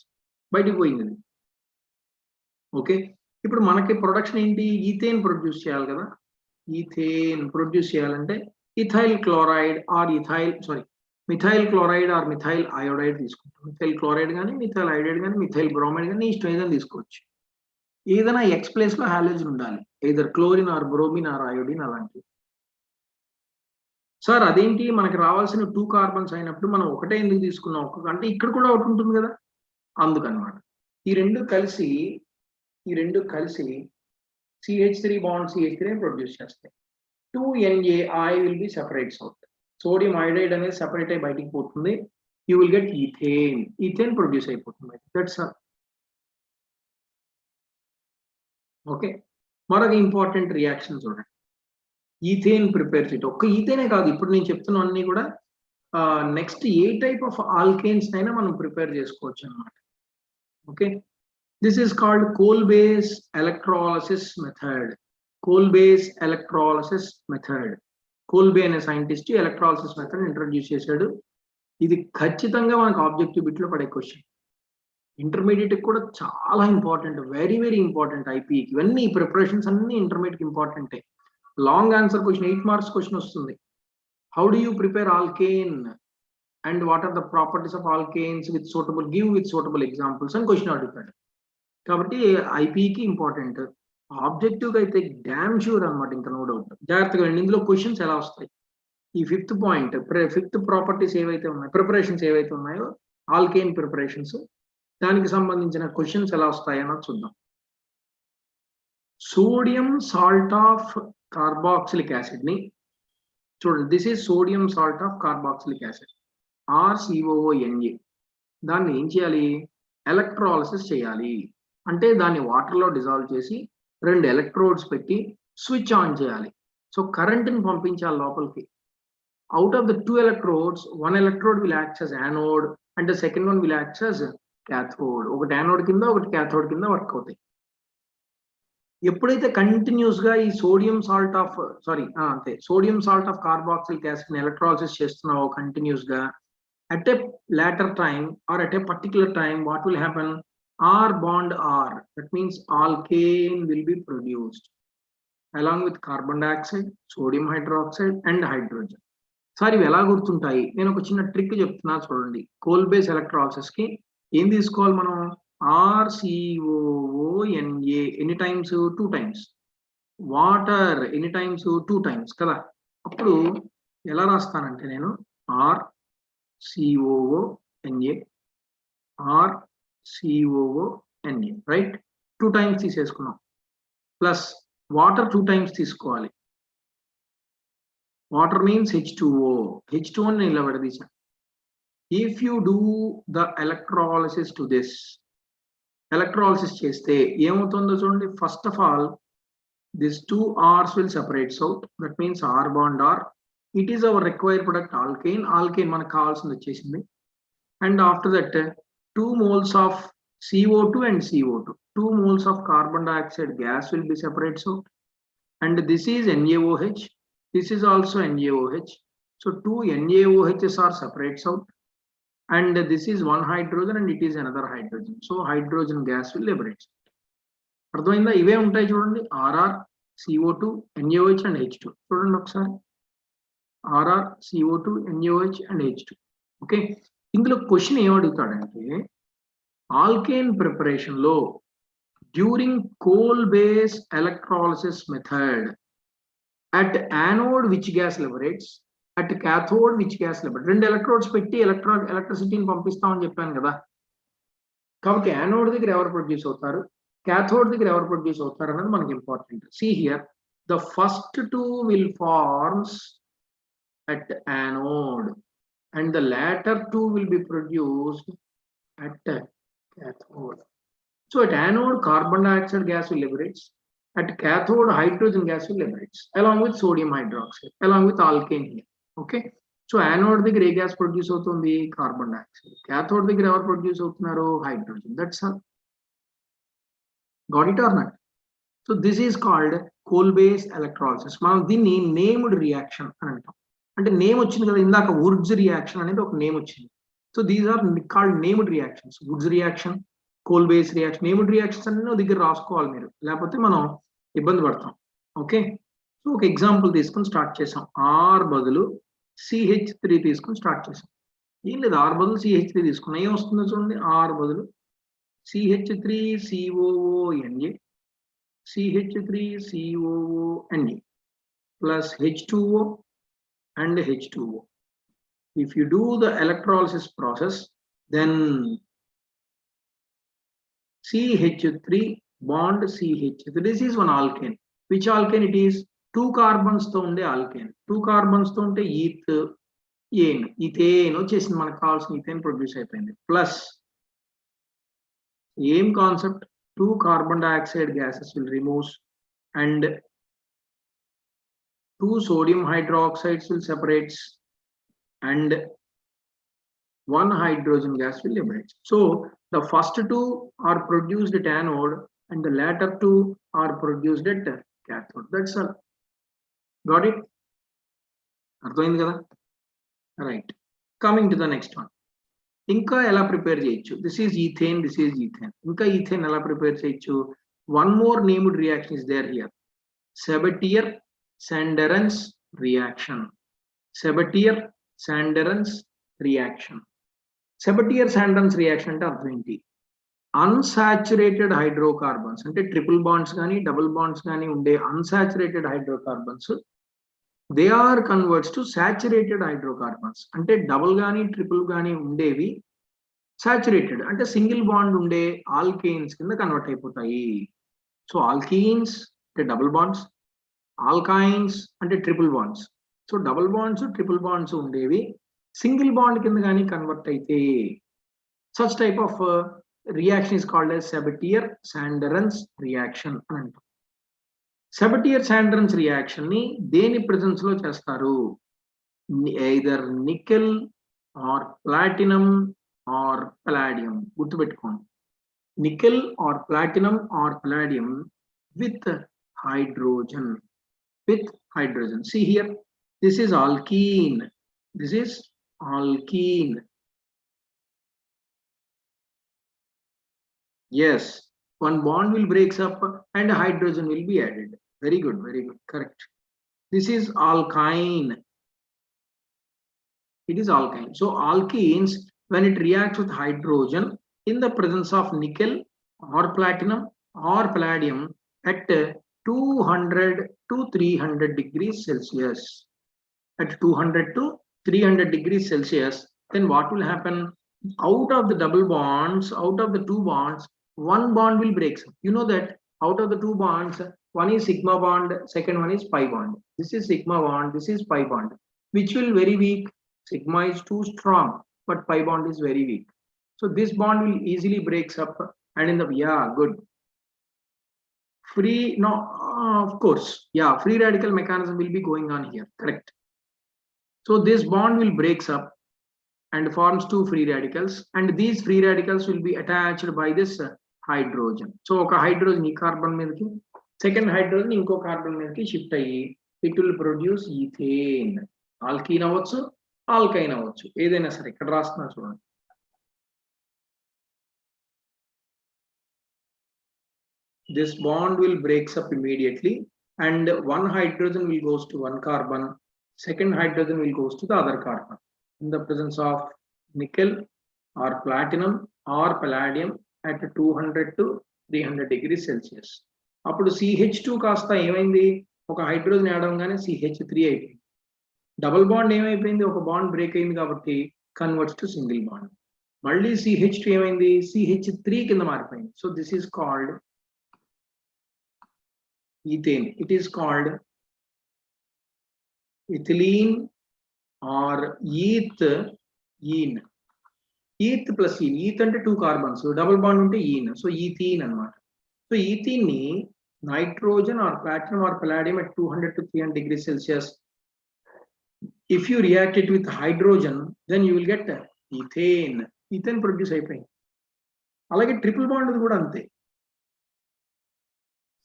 Speaker 1: బయటికి పోయింది. ఓకే, ఇప్పుడు మనకి ప్రొడక్షన్ ఏంటి, ఈథేన్ ప్రొడ్యూస్ చేయాలి కదా. ఈథేన్ ప్రొడ్యూస్ చేయాలంటే ethyl chloride or methyl chloride or methyl iodide తీసుకుంటాం. మిథైల్ క్లోరైడ్ కానీ మిథైల్ అయోడైడ్ కానీ మిథైల్ బ్రోమైడ్ కానీ ఇష్టం ఏదైనా తీసుకోవచ్చు. ఏదైనా ఎక్స్ ప్లేస్ లో హాలోజన్ ఉండాలి, either chlorine or bromine or iodine అలాంటివి. సార్ అదేంటి మనకి రావాల్సిన 2 కార్బన్స్ అయినప్పుడు మనం ఒకటే ఎందుకు తీసుకున్నాం, అంటే ఇక్కడ కూడా ఒకటి ఉంటుంది కదా, అందుకనమాట. ఈ రెండు కలిసి CH3 బాండ్ CH3 ప్రొడ్యూస్ చేస్తాయి. 2NaI will be separates out. Sodium iodide అనేది సెపరేట్ అయి బయటికి పోతుంది. You will get ethane produce అయిపోతుంది. That's okay. మరొక ఇంపార్టెంట్ రియాక్షన్ చూడండి, ఈథేన్ ప్రిపేర్ చేయటం. ఒక్క ఈథేనే కాదు, ఇప్పుడు నేను చెప్తున్నవన్నీ కూడా నెక్స్ట్ ఏ టైప్ ఆఫ్ ఆల్కేన్స్ అయినా మనం ప్రిపేర్ చేసుకోవచ్చు అన్నమాట. Okay, this is called Kolbe's electrolysis method. Kolbe అనే సైంటిస్ట్ ఎలక్ట్రాలసిస్ మెథడ్ ఇంట్రడ్యూస్ చేశాడు. ఇది ఖచ్చితంగా మనకు ఆబ్జెక్టివ్ బిట్ లో పడే క్వశ్చన్. ఇంటర్మీడియట్ కూడా చాలా ఇంపార్టెంట్, వెరీ వెరీ ఇంపార్టెంట్. ఐపీకి ఇవన్నీ ప్రిపరేషన్స్ అన్ని ఇంటర్మీడియట్ ఇంపార్టెంటే. Long answer question, 8 marks question వస్తుంది. How do you prepare alkane and what are the properties of alkanes with suitable examples అని క్వశ్చన్ అడుగుతాడు. కాబట్టి ఐపీకి ఇంపార్టెంట్. ఆబ్జెక్టివ్ గా అయితే డ్యామ్ షూర్ అనమాట, ఇంకా నో డౌట్. జాగ్రత్తగా ఇందులో క్వశ్చన్స్ ఎలా వస్తాయి, ఈ ఫిఫ్త్ ప్రాపర్టీస్ ఏవైతే ఉన్నాయో, ప్రిపరేషన్స్ ఏవైతే ఉన్నాయో ఆల్కేన్ ప్రిపరేషన్స్, దానికి సంబంధించిన క్వశ్చన్స్ ఎలా వస్తాయి అన్నది చూద్దాం. Sodium salt of carboxylic acid ని చూడండి, this is sodium salt of carboxylic acid RCOONA. దాన్ని ఏం చేయాలి, ఎలక్ట్రాలసిస్ చేయాలి. అంటే దాన్ని వాటర్ లో డిజాల్వ్ చేసి 2 ఎలక్ట్రోడ్స్ పెట్టి స్విచ్ ఆన్ చేయాలి. సో కరెంట్ని పంపించాలి లోపలికి. Out of the 2 electrodes, 1 electrode will act as anode and the second one will act as cathode. ఒకటి యానోడ్ కింద ఒకటి క్యాథోడ్ కింద వర్క్ అవుతాయి. ఎప్పుడైతే కంటిన్యూస్ గా ఈ sodium salt of carboxylic acid ని ఎలక్ట్రాలసిస్ చేస్తున్నావో కంటిన్యూస్ గా, at a later time or at a particular time, what will happen, R bond R, that means alkane will be produced along with carbon dioxide, sodium hydroxide and hydrogen. Sir ఇవి ఎలా గుర్తుంటాయి, నేను ఒక చిన్న trick చెప్తున్నా చూడండి. Coal base electrolysis కి ఏం తీసుకోవాలి మనం, RCOONA ఎన్ని టైమ్స్, 2 టైమ్స్. వాటర్ ఎన్ని టైమ్స్, 2 టైమ్స్ కదా. అప్పుడు ఎలా రాస్తానంటే నేను RCOONA రైట్, 2 టైమ్స్ తీసేసుకున్నాం. ప్లస్ వాటర్ 2 టైమ్స్ తీసుకోవాలి. వాటర్ మీన్స్ H2O ని ఇలా విడదీశాను. If you do the electrolysis to this, electrolysis చేస్తే ఏమవుతుందో చూడండి. First of all this 2 R's will separates out, that means R bond R. It is our required product alkane మనకు కావాల్సింది వచ్చేసింది. And after that 2 moles of CO2 and CO2, 2 moles of carbon dioxide gas will be separates out, and this is NaOH, this is also NaOH. So 2 NaOHs are separates out, and this is one hydrogen and it is another hydrogen. So hydrogen gas will liberate. అర్థమైందా? ఇవే ఉంటాయి చూడండి, RR, CO2, NaOH and H2. చూడండి ఒకసారి, RR, CO2, NaOH and H2. Okay, ఇందులో question ఏమడుగుతాడంటే, alkane preparation లో during coal base electrolysis method, at anode which gas liberates, at cathode which gas liberate. 2 electrodes పెట్టి ఎలక్ట్రిసిటీని పంపిస్తామని చెప్పాను కదా. కాబట్టి యానోడ్ దగ్గర ఎవరు ప్రొడ్యూస్ అవుతారు, క్యాథోడ్ దగ్గర ఎవరు ప్రొడ్యూస్ అవుతారు అనేది మనకి important. See here, the first 2 will forms at anode and the latter 2 will be produced at cathode. So at anode carbon dioxide gas will liberates, at cathode hydrogen gas will liberates along with sodium hydroxide, along with alkane here. Okay, so anode దగ్గర ఏ gas produce అవుతుంది, carbon dioxide. cathode దగ్గర ఎవరు produce అవుతున్నారు, hydrogen. That's all. Got it or not? So this is called Kolbe's electrolysis. మనం దీన్ని named reaction అని అంటాం. అంటే నేమ్ వచ్చింది కదా ఇందాక, వుడ్స్ రియాక్షన్ అనేది ఒక నేమ్ వచ్చింది. So these are called named reactions. Wurtz reaction, Kolbe's reaction, named reactions అన్ని దగ్గర రాసుకోవాలి మీరు, లేకపోతే మనం ఇబ్బంది పడతాం. ఓకే, సో ఒక ఎగ్జాంపుల్ తీసుకొని స్టార్ట్ చేసాం. R బదులు CH3 తీసుకొని స్టార్ట్ చేసాం. ఏం లేదు, R బదులు CH3 తీసుకున్నా ఏం వస్తుందో చూడండి. R బదులు CH3COONA CH3COONA plus H2O and H2O. If you do the electrolysis process, then CH3 bond CH3. This is one alkane. Which alkane it is? 2 carbons తో ఉండే alkane. 2 carbons తో ఉంటే ethane వచ్చేసింది, మనకు కావాల్సిన ethane ప్రొడ్యూస్ అయిపోయింది. Plus ఏం concept? 2 carbon dioxide gases will remove and 2 sodium hydroxides will separate and 1 hydrogen gas will liberate. So the first 2 are produced at anode and the latter 2 are produced at cathode. That's all. Got it? అర్థమైంది కదా? Right. Coming to the next one. ఇంకా ఎలా prepare చేయొచ్చు? This is ethane, this is ethane. ఇంకా ethane ఎలా prepare చేయొచ్చు? One more named reaction is there here. Sabatier-Sanderens reaction. Sabatier-Sanderens reaction. Sabatier-Sanderens reaction అంటే అర్థం ఏంటి? అన్సాచురేటెడ్ హైడ్రోకార్బన్స్ అంటే ట్రిపుల్ బాండ్స్ కానీ డబుల్ బాండ్స్ కానీ ఉండే unsaturated hydrocarbons, they are converts to saturated hydrocarbons. అంటే డబుల్ కానీ ట్రిపుల్ కానీ ఉండేవి సాచురేటెడ్ అంటే సింగిల్ బాండ్ ఉండే ఆల్కేన్స్ కింద కన్వర్ట్ అయిపోతాయి. సో ఆల్కీన్స్ అంటే డబుల్ బాండ్స్, ఆల్కైన్స్ అంటే triple bonds. So double bonds triple bonds ఉండేవి సింగిల్ బాండ్ కింద కానీ కన్వర్ట్ అయితే such type of reaction is called as Sabatier-Sanderens reaction అని అంటాం. Sabatier-Sanderens reaction ని దేని ప్రెజెన్స్ లో చేస్తారు? either nickel or platinum or palladium. గుర్తుపెట్టుకోండి, nickel or platinum or palladium with hydrogen. with hydrogen. See here, this is alkene, this is alkene. Yes, one bond will breaks up and hydrogen will be added. Very good, correct. This is alkyne. It is alkyne. So alkenes, when it reacts with hydrogen in the presence of nickel or platinum or palladium at 200 to 300 degrees Celsius, at 200 to 300 degrees Celsius, then what will happen? Out of the double bonds, out of the 2 bonds, 1 bond will break. You know that out of the 2 bonds, one is sigma bond, second one is pi bond. This is sigma bond, this is pi bond. Which will very weak? Sigma is too strong, but pi bond is very weak. So this bond will easily breaks up, and in the good. Free, no, of course, free radical mechanism will be going on here, correct. So this bond will breaks up and forms 2 free radicals, and these free radicals will be attached by this hydrogen. So oka hydrogen ee carbon meedaki, second hydrogen inko carbon meedaki shift ayyi it will produce ethane. Alkene avachchu, alkyne avachchu, edaina sare ikkada rastunna chudandi. This bond will breaks up immediately and 1 hydrogen will goes to 1 carbon, second hydrogen will goes to the other carbon in the presence of nickel or platinum or palladium at 200 to 300 degrees Celsius. అప్పుడు CH2 కాస్త ఏమైంది? ఒక hydrogen add అవగానే CH3 అయిపోయింది. Double bond ఏమైపోయింది? ఒక bond break అయింది కాబట్టి కన్వర్ట్స్ టు సింగిల్ బాండ్. మళ్ళీ CH2 ఏమైంది? CH3 కింద మారిపోయింది. So this is called ethane. It is called ethylene or ethene. Eth plus ene. Eth ante 2 carbons. So double bond unte ene. So ethene anamata. So ethene ni nitrogen or platinum or palladium at 200 to 300 degrees Celsius. If you react it with hydrogen, then you will get ethane. Ethane produce అయిపోయింది. అలాగే triple bond కూడా అంతే.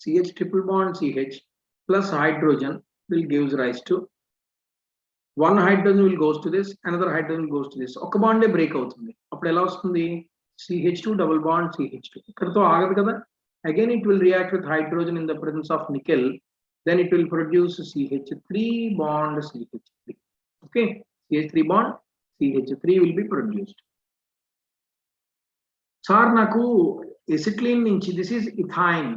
Speaker 1: CH triple bond CH plus hydrogen will gives rise to 1 hydrogen will goes to this, another hydrogen goes to this. ఒక బాండే break అవుతుంది. అప్పుడు ఎలా వస్తుంది? CH2 double bond CH2. ఇక్కడతో ఆగదు కదా. Again it will react with hydrogen in the presence of nickel, then it will produce CH3 bond CH3. Okay, CH3 bond CH3 will be produced. Sir నాకు ఎసిట్లీన్ నుంచి this is ethyne,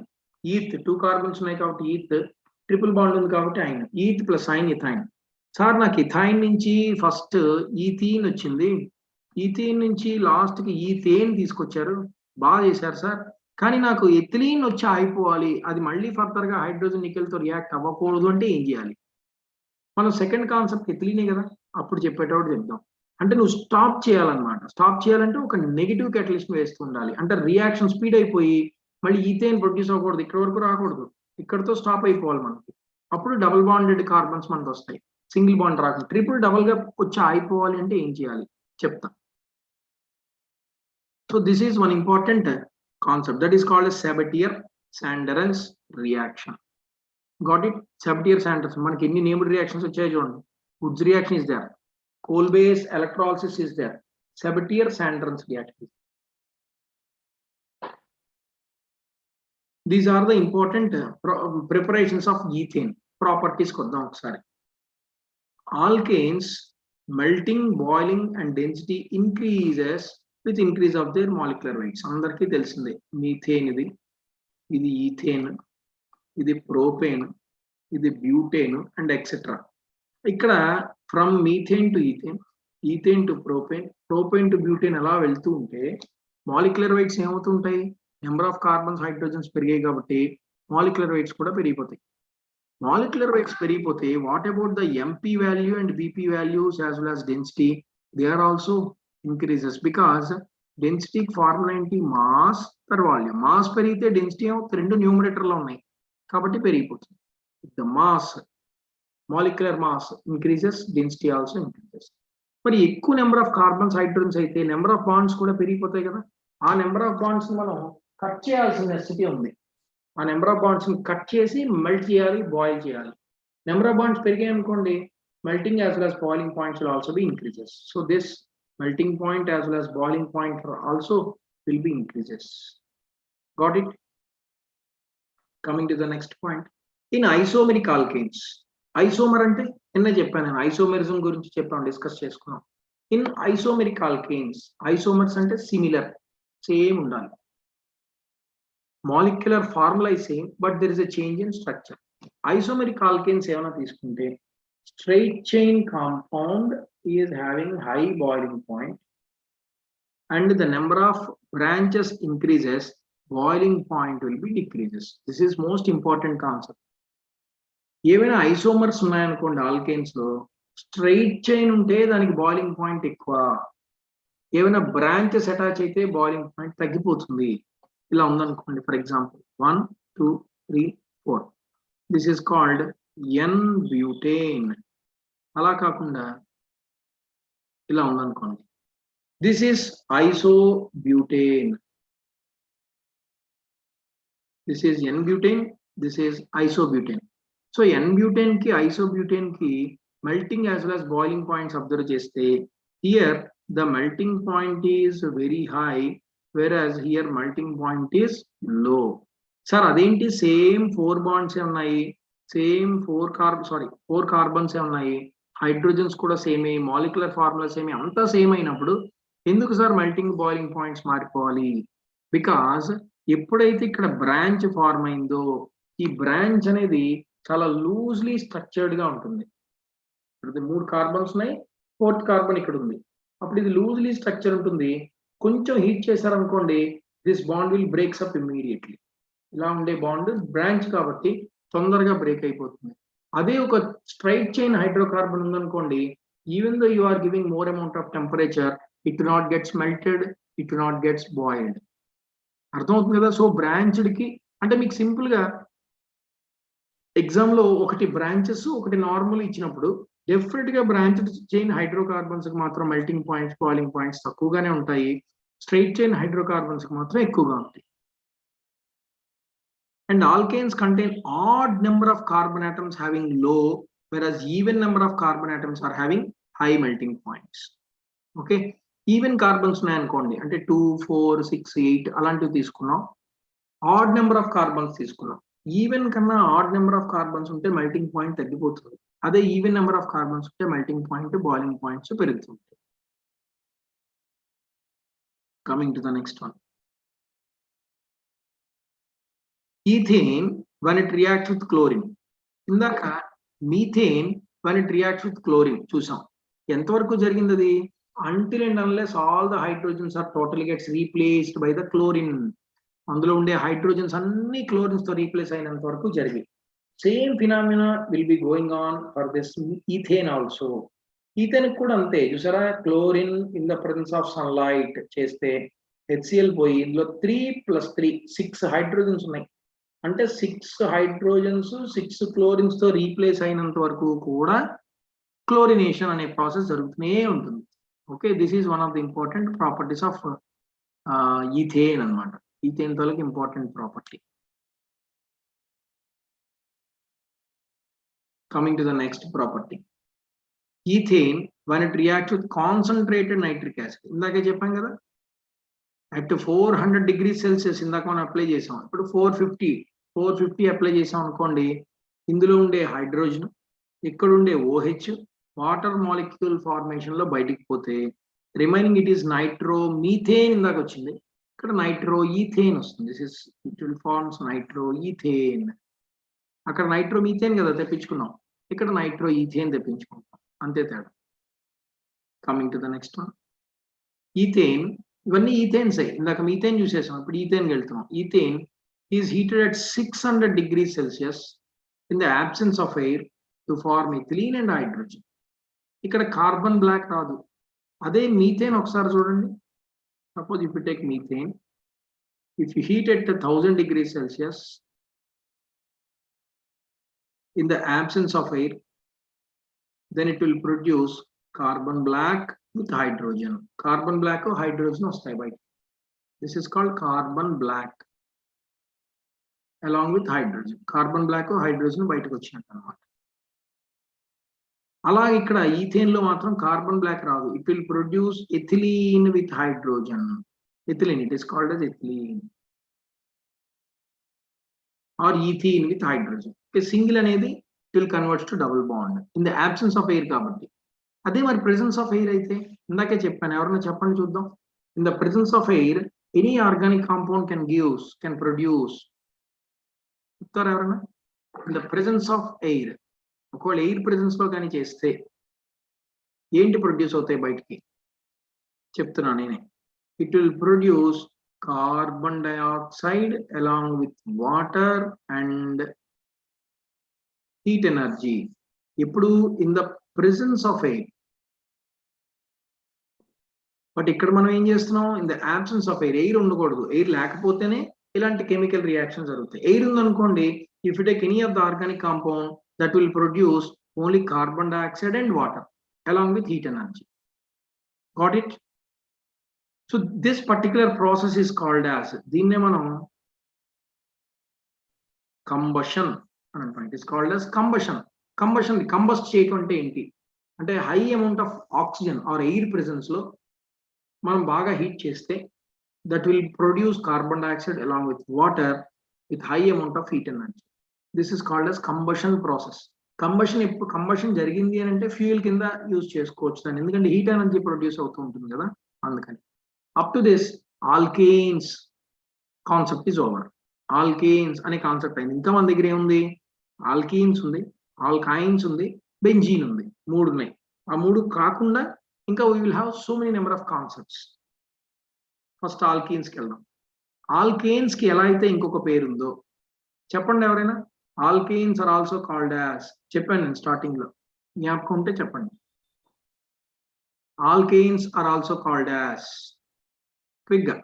Speaker 1: eth 2 carbons ఉన్నాయి కాబట్టి eth, triple bond ఉంది కాబట్టి ఐన్, eth plus ఐన్ ethyne. Sir నాకు ethyne నుంచి first ethene వచ్చింది, ethene నుంచి లాస్ట్కి ఈథేన్ తీసుకొచ్చారు, బాగా చేశారు సార్, కానీ నాకు ఎథిలీన్ వచ్చి అయిపోవాలి, అది మళ్ళీ ఫర్దర్గా హైడ్రోజన్ నికెల్తో రియాక్ట్ అవ్వకూడదు అంటే ఏం చేయాలి? మనం సెకండ్ కాన్సెప్ట్ ఎథిలీనే కదా అప్పుడు చెప్పేటప్పుడు చెప్దాం. అంటే నువ్వు స్టాప్ చేయాలన్నమాట. స్టాప్ చేయాలంటే ఒక నెగిటివ్ క్యాటలిస్ట్ వేస్తూ ఉండాలి. అంటే రియాక్షన్ స్పీడ్ అయిపోయి మళ్ళీ ఈథేన్ ప్రొడ్యూస్ అవ్వకూడదు, ఇక్కడ వరకు రాకూడదు, ఇక్కడతో స్టాప్ అయిపోవాలి మనకి. అప్పుడు డబుల్ బాండెడ్ కార్బన్స్ మనకు వస్తాయి, సింగిల్ బాండ్ రాకుండా. ట్రిపుల్ డబుల్ గా వచ్చి అయిపోవాలి అంటే ఏం చేయాలి చెప్తా. So this is one important concept that is called Sabatier-Sanderens reaction. Got it? Sabatier-Sanderens. మనకి ఎన్ని నేమ్డ్ రియాక్షన్స్ వచ్చాయో చూడండి. Woods reaction is there, coal base electrolysis is there, Sabatier-Sanderens reaction. These are the important preparations of ethane. Properties kodam okkasari. Alkanes melting, boiling and density increases with increase of their molecular weights. Andarki telisinde methane idi ethane, idi propane, idi butane and etc. ఇక్కడ from methane to ethane, ethane to propane, propane to butane అలా వెళ్తూ ఉంటే molecular weights ఏమవుతుంటాయి? Number of carbons, hydrogens పెరిగాయి కాబట్టి molecular weights కూడా పెరిగిపోతాయి. Molecular weights పెరిగిపోతే what about the MP value and BP values as well as density? They are also increases because డెన్సిటీకి ఫార్ములా ఏంటి? Mass per volume. మాస్ పెరిగితే density ఏమవుతుంది? రెండు న్యూమరేటర్లో ఉన్నాయి కాబట్టి పెరిగిపోతుంది. The mass, molecular mass increases, density also increases. మరి ఎక్కువ నెంబర్ ఆఫ్ కార్బన్స్, హైడ్రోజన్స్ అయితే నెంబర్ ఆఫ్ బాండ్స్ కూడా పెరిగిపోతాయి కదా. ఆ నెంబర్ ఆఫ్ బాండ్స్ మనం కట్ చేయాల్సిన నెసెసిటీ ఉంది. ఆ నెంబర్ ఆఫ్ బాండ్స్ కట్ చేసి మెల్ట్ చేయాలి, బాయిల్ చేయాలి. నెంబర్ ఆఫ్ బాండ్స్ పెరిగాయి అనుకోండి, melting as well as boiling points will also be increases. So this melting point as well as boiling point also will be increases. Got it? Coming to the next point. In isomeric alkanes, isomer అంటే నిన్న చెప్పాను నేను, isomerism గురించి చెప్పాను, discuss చేసుకున్నాం. In isomeric alkanes, isomers అంటే similar, same ఉండాలి. Molecular formula same but there is a change in structure. Isomeric alkanes ఏమైనా తీసుకుంటే straight chain compound is having high boiling point and the number of branches increases, boiling point will be decreases. This is most important concept. ఏవైనా isomers ఉన్నాయనుకోండి alkanes లో, straight chain ఉంటే దానికి boiling point ఎక్కువ, ఏమైనా branches attach అయితే boiling point తగ్గిపోతుంది. ఇలా ఉందనుకోండి, for example 1 2 3 4, this is called n butane. అలా కాకుండా ఇలా ఉందనుకోండి, this is isobutane. This is n butane, this is isobutane. So N-butane కి isobutane కి melting as well as boiling points observe చేస్తే, here the melting point is very high whereas here melting point is low. Sir అదేంటి? Same 4 bonds ఉన్నాయి, same 4 carbons ఉన్నాయి, hydrogens కూడా సేమే, molecular formula సేమే, అంతా సేమ్ అయినప్పుడు ఎందుకు సార్ మెల్టింగ్ బాయిలింగ్ పాయింట్స్ మారిపోవాలి? బికాస్ ఎప్పుడైతే ఇక్కడ బ్రాంచ్ ఫార్మ్ అయిందో, ఈ బ్రాంచ్ అనేది చాలా లూజ్లీ స్ట్రక్చర్డ్ గా ఉంటుంది. ఇప్పుడు 3 కార్బన్స్ ఉన్నాయి, 4th కార్బన్ ఇక్కడ ఉంది, అప్పుడు ఇది లూజ్లీ స్ట్రక్చర్ ఉంటుంది. కొంచెం హీట్ చేశారనుకోండి, this bond will breaks up immediately. ఇలా ఉండే బాండ్ బ్రాంచ్ కాబట్టి తొందరగా బ్రేక్ అయిపోతుంది. అదే ఒక స్ట్రైట్ చైన్ హైడ్రోకార్బన్ ఉందనుకోండి, even though you are giving more amount of temperature, it not gets melted, it not gets boiled. అర్థమవుతుంది కదా? సో బ్రాంచ్డ్ కి అంటే మీకు సింపుల్ గా ఎగ్జామ్ లో ఒకటి బ్రాంచెస్, ఒకటి నార్మల్ ఇచ్చినప్పుడు డెఫినెట్ గా బ్రాంచ్డ్ చైన్ హైడ్రోకార్బన్స్ కి మాత్రం మెల్టింగ్ పాయింట్స్, బాయిలింగ్ పాయింట్స్ తక్కువగానే ఉంటాయి. స్ట్రైట్ చైన్ హైడ్రోకార్బన్స్ కి మాత్రం ఎక్కువగా ఉంటాయి. And alkanes contain odd number of carbon atoms having low, whereas even number of carbon atoms are having high melting points. Okay, even carbons ఉన్నాయి అనుకోండి, అంటే 2 4 6 8 అలాంటివి తీసుకున్నాం. ఆడ్ నెంబర్ ఆఫ్ కార్బన్స్ తీసుకున్నాం. ఈవెన్ కన్నా ఆడ్ నెంబర్ ఆఫ్ కార్బన్స్ ఉంటే melting point తగ్గిపోతుంది. అదే ఈవెన్ నెంబర్ ఆఫ్ కార్బన్స్ ఉంటే మెల్టింగ్ పాయింట్, బాయిలింగ్ పాయింట్స్ పెరుగుతుంది. Coming to the next one. Ethane when it reacts with chlorine. ఇందాక methane when it reacts with chlorine చూసాం. ఎంతవరకు జరిగింది అది? Until and unless all the hydrogens are totally gets replaced by the chlorine. అందులో ఉండే hydrogens అన్ని chlorines తో replace అయినంత వరకు జరిగి. Same phenomena will be going on for this ethane also. Ethane కూడా అంతే. చూసారా, chlorine in the presence of sunlight చేస్తే HCl పోయి ఇందులో 3+3 6 హైడ్రోజన్స్ ఉన్నాయి. అంటే 6 హైడ్రోజన్స్ 6 క్లోరిన్స్ తో రీప్లేస్ అయినంత వరకు కూడా క్లోరినేషన్ అనే ప్రాసెస్ జరుగుతూనే ఉంటుంది. Okay, this is one of the important properties of ethane అన్నమాట. ఈథేన్ తోలకి important property. Coming to the next property. Ethane when it reacts with concentrated nitric acid. ఇందాకే చెప్పాం కదా, at 400 degrees Celsius ఇందాక మనం అప్లై చేసాం. ఇప్పుడు 450 అప్లై చేసాం అనుకోండి. ఇందులో ఉండే హైడ్రోజన్, ఇక్కడ ఉండే OH వాటర్ మాలిక్యూల్ ఫార్మేషన్ లో బయటికి పోతే remaining it is nitro methane. ఇందాక వచ్చింది, ఇక్కడ నైట్రో ఈథేన్ వస్తుంది. This is it will forms nitro ethane. అక్కడ నైట్రో మీథేన్ కదా తెప్పించుకున్నాం, ఇక్కడ నైట్రో ఈథేన్ తెప్పించుకుంటాం, అంతే తేడా. Coming to the next one. Ethane, ఇవన్నీ ఈథేన్స్. ఇందాక మీథేన్ చూసేసాం, ఇప్పుడు ఈథేన్కి వెళ్తున్నాం. Ethane is heated at 600 degrees Celsius in the absence of air to form ethylene and hydrogen. ఇక్కడ కార్బన్ బ్లాక్ రాదు. అదే మీథేన్ ఒకసారి చూడండి. Suppose if you take methane, if you heat at 1000 degrees Celsius in the absence of air, then it will produce carbon black with hydrogen. Carbon black or hydrogen వస్తాయి బయట. This is called carbon black along with hydrogen. Carbon black or hydrogen బయటకు వచ్చినట్టు అన్నమాట. అలా ఇక్కడ ethane లో మాత్రం carbon black రాదు. It will produce ethylene with hydrogen. Ethylene, it is called as ethylene or ethene with hydrogen. Single అనేది will converts to double bond in the absence of air కాబట్టి. అదే మరి ప్రెసెన్స్ ఆఫ్ ఎయిర్ అయితే ఇందాకే చెప్పాను, ఎవరైనా చెప్పండి చూద్దాం. In the presence of air any organic compound can produce. చెప్తారా ఎవరైనా? In the presence of air, ఒకవేళ ఎయిర్ ప్రెసెన్స్ లో కానీ చేస్తే ఏంటి ప్రొడ్యూస్ అవుతాయి బయటికి? చెప్తున్నా నేనే. It will produce carbon dioxide along with water and heat energy. ఇప్పుడు in the presence of air. But ఇక్కడ మనం ఏం చేస్తున్నాం? in the absence of air. Air ఉండకూడదు. ఎయిర్ లేకపోతేనే ఇలాంటి కెమికల్ రియాక్షన్ జరుగుతాయి. ఎయిర్ ఉందనుకోండి, if you take any of the organic compound, that will produce only carbon dioxide and water along with heat energy. Got it? So this particular process is called as, దీన్నే మనం combustion అని అంటాం. It is called as combustion. Combust చేయటం అంటే ఏంటి అంటే, high amount of oxygen or air presence లో మనం బాగా హీట్ చేస్తే that will produce carbon dioxide along with water with high amount of heat energy. This is called as combustion process. ఎప్పుడు combustion జరిగింది అని అంటే ఫ్యూయల్ కింద యూజ్ చేసుకోవచ్చు దాన్ని, ఎందుకంటే హీట్ ఎనర్జీ ప్రొడ్యూస్ అవుతూ ఉంటుంది కదా, అందుకని. Up to this, alkanes concept is over. Alkanes అనే కాన్సెప్ట్ అయింది. ఇంకా మన దగ్గర ఏముంది? ఆల్కీన్స్ ఉంది, ఆల్కైన్స్ ఉంది, బెంజీన్ ఉంది. 3 ఉన్నాయి. ఆ 3 కాకుండా ఇంకా we will have so many number of concepts. First alkenes కి వెళ్దాం. ఆల్కేన్స్ కి ఎలా అయితే ఇంకొక పేరు ఉందో చెప్పండి ఎవరైనా. Alkanes are also called as, చెప్పాను నేను స్టార్టింగ్ లో, జ్ఞాపకం ఉంటే చెప్పండి. Alkanes are also called as, quick గా.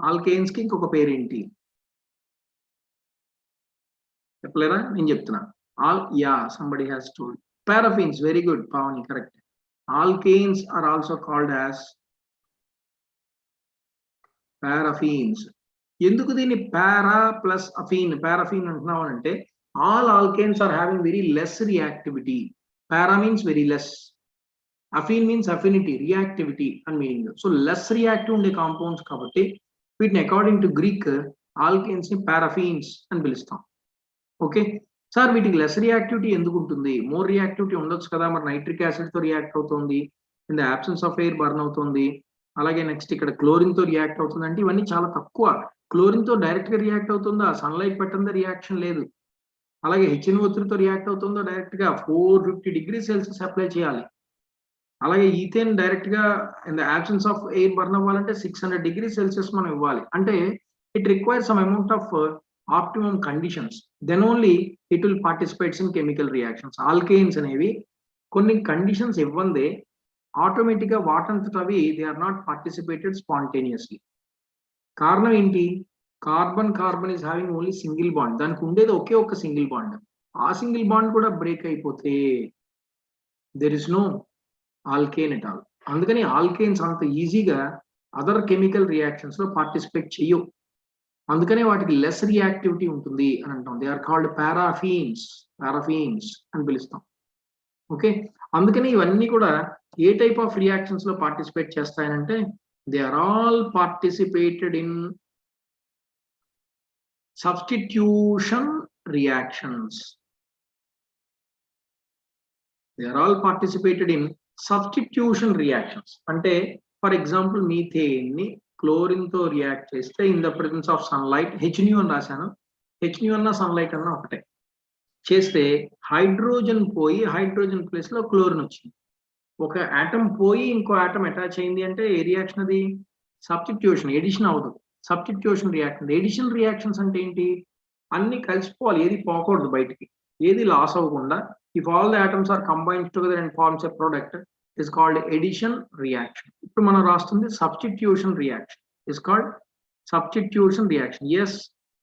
Speaker 1: ఆల్కేన్స్ కి ఇంకొక పేరేంటి చెప్పలేరా? నేను చెప్తున్నా. Somebody has told. Paraffins. Very good Pavani, correct. Alkanes are also called as paraffins. ఎందుకు దీన్ని పారా ప్లస్ అఫీన్, పారాఫిన్ అంటున్నావు అంటే, all alkanes are having very less reactivity. Para means very less, affin means affinity, reactivity అని meaning. So less reactive ఉండే compounds కాబట్టి వీటిని according to Greek alkanes ని పారాఫీన్స్ అని పిలుస్తాం. ఓకే సార్, వీటికి లెస్ రియాక్టివిటీ ఎందుకు ఉంటుంది? మోర్ రియాక్టివిటీ ఉండొచ్చు కదా, మరి నైట్రిక్ యాసిడ్ తో రియాక్ట్ అవుతుంది, in the absence of air burn అవుతుంది. అలాగే నెక్స్ట్ ఇక్కడ క్లోరిన్ తో రియాక్ట్ అవుతుంది అంటే ఇవన్నీ చాలా తక్కువ. క్లోరిన్ తో డైరెక్ట్ గా రియాక్ట్ అవుతుందా, సన్లైట్ పెట్టందా రియాక్షన్ లేదు. అలాగే HNO3 తో రియాక్ట్ అవుతుందో డైరెక్ట్ గా 450 degrees Celsius అప్లై చేయాలి. అలాగే ఈథేన్ డైరెక్ట్ గా in the absence of air burn అవ్వాలంటే 600 degrees Celsius మనం ఇవ్వాలి. అంటే it requires some amount of optimum conditions, then only it will participates in chemical reactions. Alkanes అనేవి కొన్ని కండిషన్స్ ఇవ్వందే ఆటోమేటిక్ గా వాటంతట అవి they are not participated spontaneously. కారణం ఏంటి? Carbon is having only single bond, దానికి ఉండేది ఒకే ఒక సింగిల్ బాండ్. ఆ సింగిల్ బాండ్ కూడా బ్రేక్ అయిపోతే there is no alkane at all. అందుకని ఆల్కేన్స్ అంత ఈజీగా అదర్ కెమికల్ రియాక్షన్స్ లో పార్టిసిపేట్ చేయవు. అందుకనే వాటికి లెస్ రియాక్టివిటీ ఉంటుంది అని అంటాం. దే ఆర్ కాల్డ్ పారాఫీన్స్ అని పిలుస్తాం. ఓకే, అందుకని ఇవన్నీ కూడా ఏ టైప్ ఆఫ్ రియాక్షన్స్ లో పార్టిసిపేట్ చేస్తాయనంటే they are all participated in substitution reactions. They are all participated in substitution reactions. అంటే ఫర్ ఎగ్జాంపుల్ మీథేన్ ని క్లోరిన్ తో రియాక్ట్ చేస్తే in the presence of sunlight, h nu అని రాశాను, హెచ్న్యూ అన్న సన్లైట్ అన్న ఒకటే, చేస్తే హైడ్రోజన్ పోయి హైడ్రోజన్ ప్లేస్ లో క్లోరిన్ వచ్చింది. ఒక ఆటం పోయి ఇంకో ఆటం అటాచ్ అయింది అంటే ఏ రియాక్షన్ అది? సబ్స్టిట్యూషన్, ఎడిషన్ అవుతుంది. Substitution reaction. ఎడిషన్ రియాక్షన్స్ అంటే ఏంటి? అన్ని కలిసిపోవాలి, ఏది పోకూడదు బయటికి, ఏది లాస్ అవ్వకుండా. If all the atoms are combined together and forms a product is called addition reaction. ఇప్పుడు మనం రాస్తుంది substitution reaction, is called substitution reaction. Yes,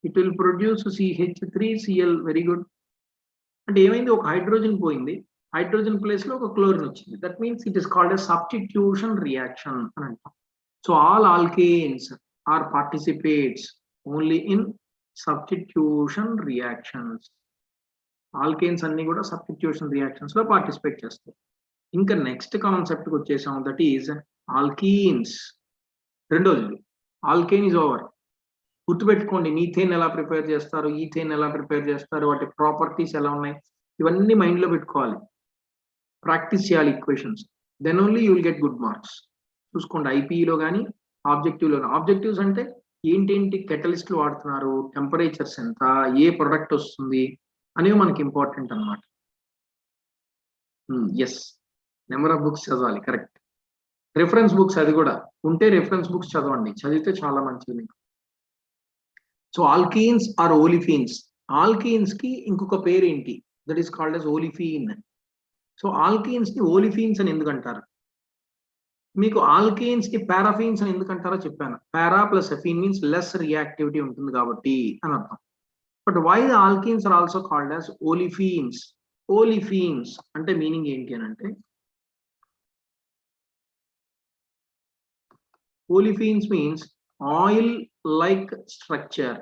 Speaker 1: it will produce CH3Cl. Very good. అంటే ఏమైంది? ఒక హైడ్రోజన్ పోయింది, హైడ్రోజన్ ప్లేస్ లో ఒక chlorine వచ్చింది. That means it is called a substitution reaction అని అంటాం. So all alkanes are participates only in substitution reactions. Alkanes అన్ని కూడా సబ్స్టిట్యూషన్ రియాక్షన్స్ లో పార్టిసిపేట్ చేస్తాయి. ఇంకా నెక్స్ట్ కాన్సెప్ట్ కి వచ్చేసాం, దట్ ఈజ్ ఆల్కీన్స్. రెండోది ఆల్కేన్ ఇస్ ఓవర్. గుర్తుపెట్టుకోండి, మీథేన్ ఎలా ప్రిపేర్ చేస్తారు, ఈథేన్ ఎలా ప్రిపేర్ చేస్తారు, వాటి ప్రాపర్టీస్ ఎలా ఉన్నాయి, ఇవన్నీ మైండ్ లో పెట్టుకోవాలి, ప్రాక్టీస్ చేయాలి equations. Then only you will get good marks. చూసుకోండి ఐపీఈలో కానీ ఆబ్జెక్టివ్లో. ఆబ్జెక్టివ్స్ అంటే ఏంటేంటి కెటలిస్ట్లు వాడుతున్నారు, టెంపరేచర్స్ ఎంత, ఏ ప్రొడక్ట్ వస్తుంది అనేవి మనకి ఇంపార్టెంట్ అనమాట. ఎస్, నెంబర్ ఆఫ్ బుక్స్ చదవాలి, కరెక్ట్. రిఫరెన్స్ బుక్స్ అది కూడా ఉంటే రిఫరెన్స్ బుక్స్ చదవండి, చదివితే చాలా మంచిది మీకు. So alkenes or olefins. Alkenes కి ఇంకొక పేరు ఏంటి? That is called as olefin. So alkenes ని ఓలిఫీన్స్ అని ఎందుకు అంటారు? మీకు ఆల్కీన్స్ కి పారాఫీన్స్ అని ఎందుకు అంటారో చెప్పాను. పారా ప్లస్ ఎఫీన్ మీన్స్ లెస్ రియాక్టివిటీ ఉంటుంది కాబట్టి అని అర్థం. But why the alkenes are also called as olefins? Olefins అంటే మీనింగ్ ఏంటి అని అంటే, olefins means oil like structure.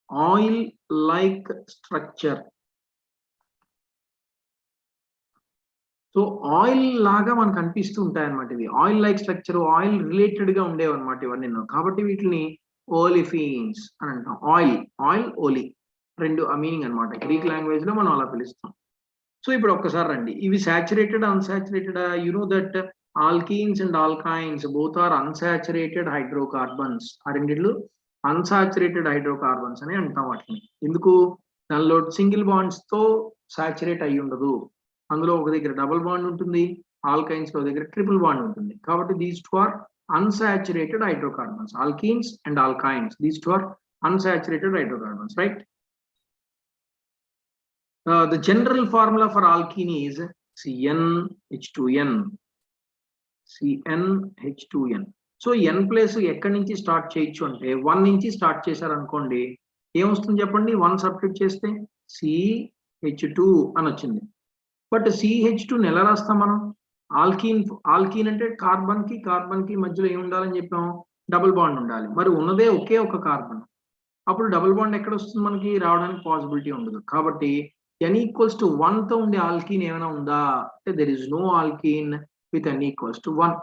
Speaker 1: Oil like structure. So oil లాగా మనకు అనిపిస్తూ ఉంటాయి అన్నమాట ఇవి. Oil like structure, oil related గా ఉండేవి అనమాట ఇవన్నీ. కాబట్టి వీటిని ఓలిఫీన్స్ అని అంటాం. ఆయిల్ ఓలి రెండు ఆ మీనింగ్ అనమాట. గ్రీక్ లాంగ్వేజ్ లో మనం అలా పిలుస్తాం. సో ఇప్పుడు ఒక్కసారి రండి, ఇవి saturated unsaturated? You know that alkenes and alkynes both are unsaturated hydrocarbons. ఆ రెండిళ్ళు అన్సాచురేటెడ్ హైడ్రోకార్బన్స్ అని అంటాం వాటిని. ఎందుకు? దానిలో సింగిల్ బాండ్స్ తో సాచురేట్ అయి ఉండదు. అందులో ఒక దగ్గర డబుల్ బాండ్ ఉంటుంది, ఆల్కైన్స్ లో దగ్గర ట్రిపుల్ బాండ్ ఉంటుంది. కాబట్టి these two are unsaturated hydrocarbons. Alkenes and alkynes, these two are unsaturated hydrocarbons, right? The general formula for alkene is CnH2n. CnH2n. So n place ఎక్కడి నుంచి స్టార్ట్ చేయొచ్చు అంటే 1 నుంచి స్టార్ట్ చేశారనుకోండి, ఏమొస్తుంది చెప్పండి? 1 సబ్స్టిట్యూట్ చేస్తే CH2 అని వచ్చింది. బట్ CH2 ఎలా రాస్తాం మనం? ఆల్కీన్ అంటే కార్బన్ కి మధ్యలో ఏమి ఉండాలని చెప్పాం? డబుల్ బాండ్ ఉండాలి. మరి ఉన్నదే ఒకే ఒక కార్బన్, అప్పుడు డబుల్ బాండ్ ఎక్కడ వస్తుంది? మనకి రావడానికి పాసిబిలిటీ ఉండదు. కాబట్టి n=1 తో ఉండే ఆల్కీన్ ఏమైనా ఉందా అంటే there is no alkene with n=1.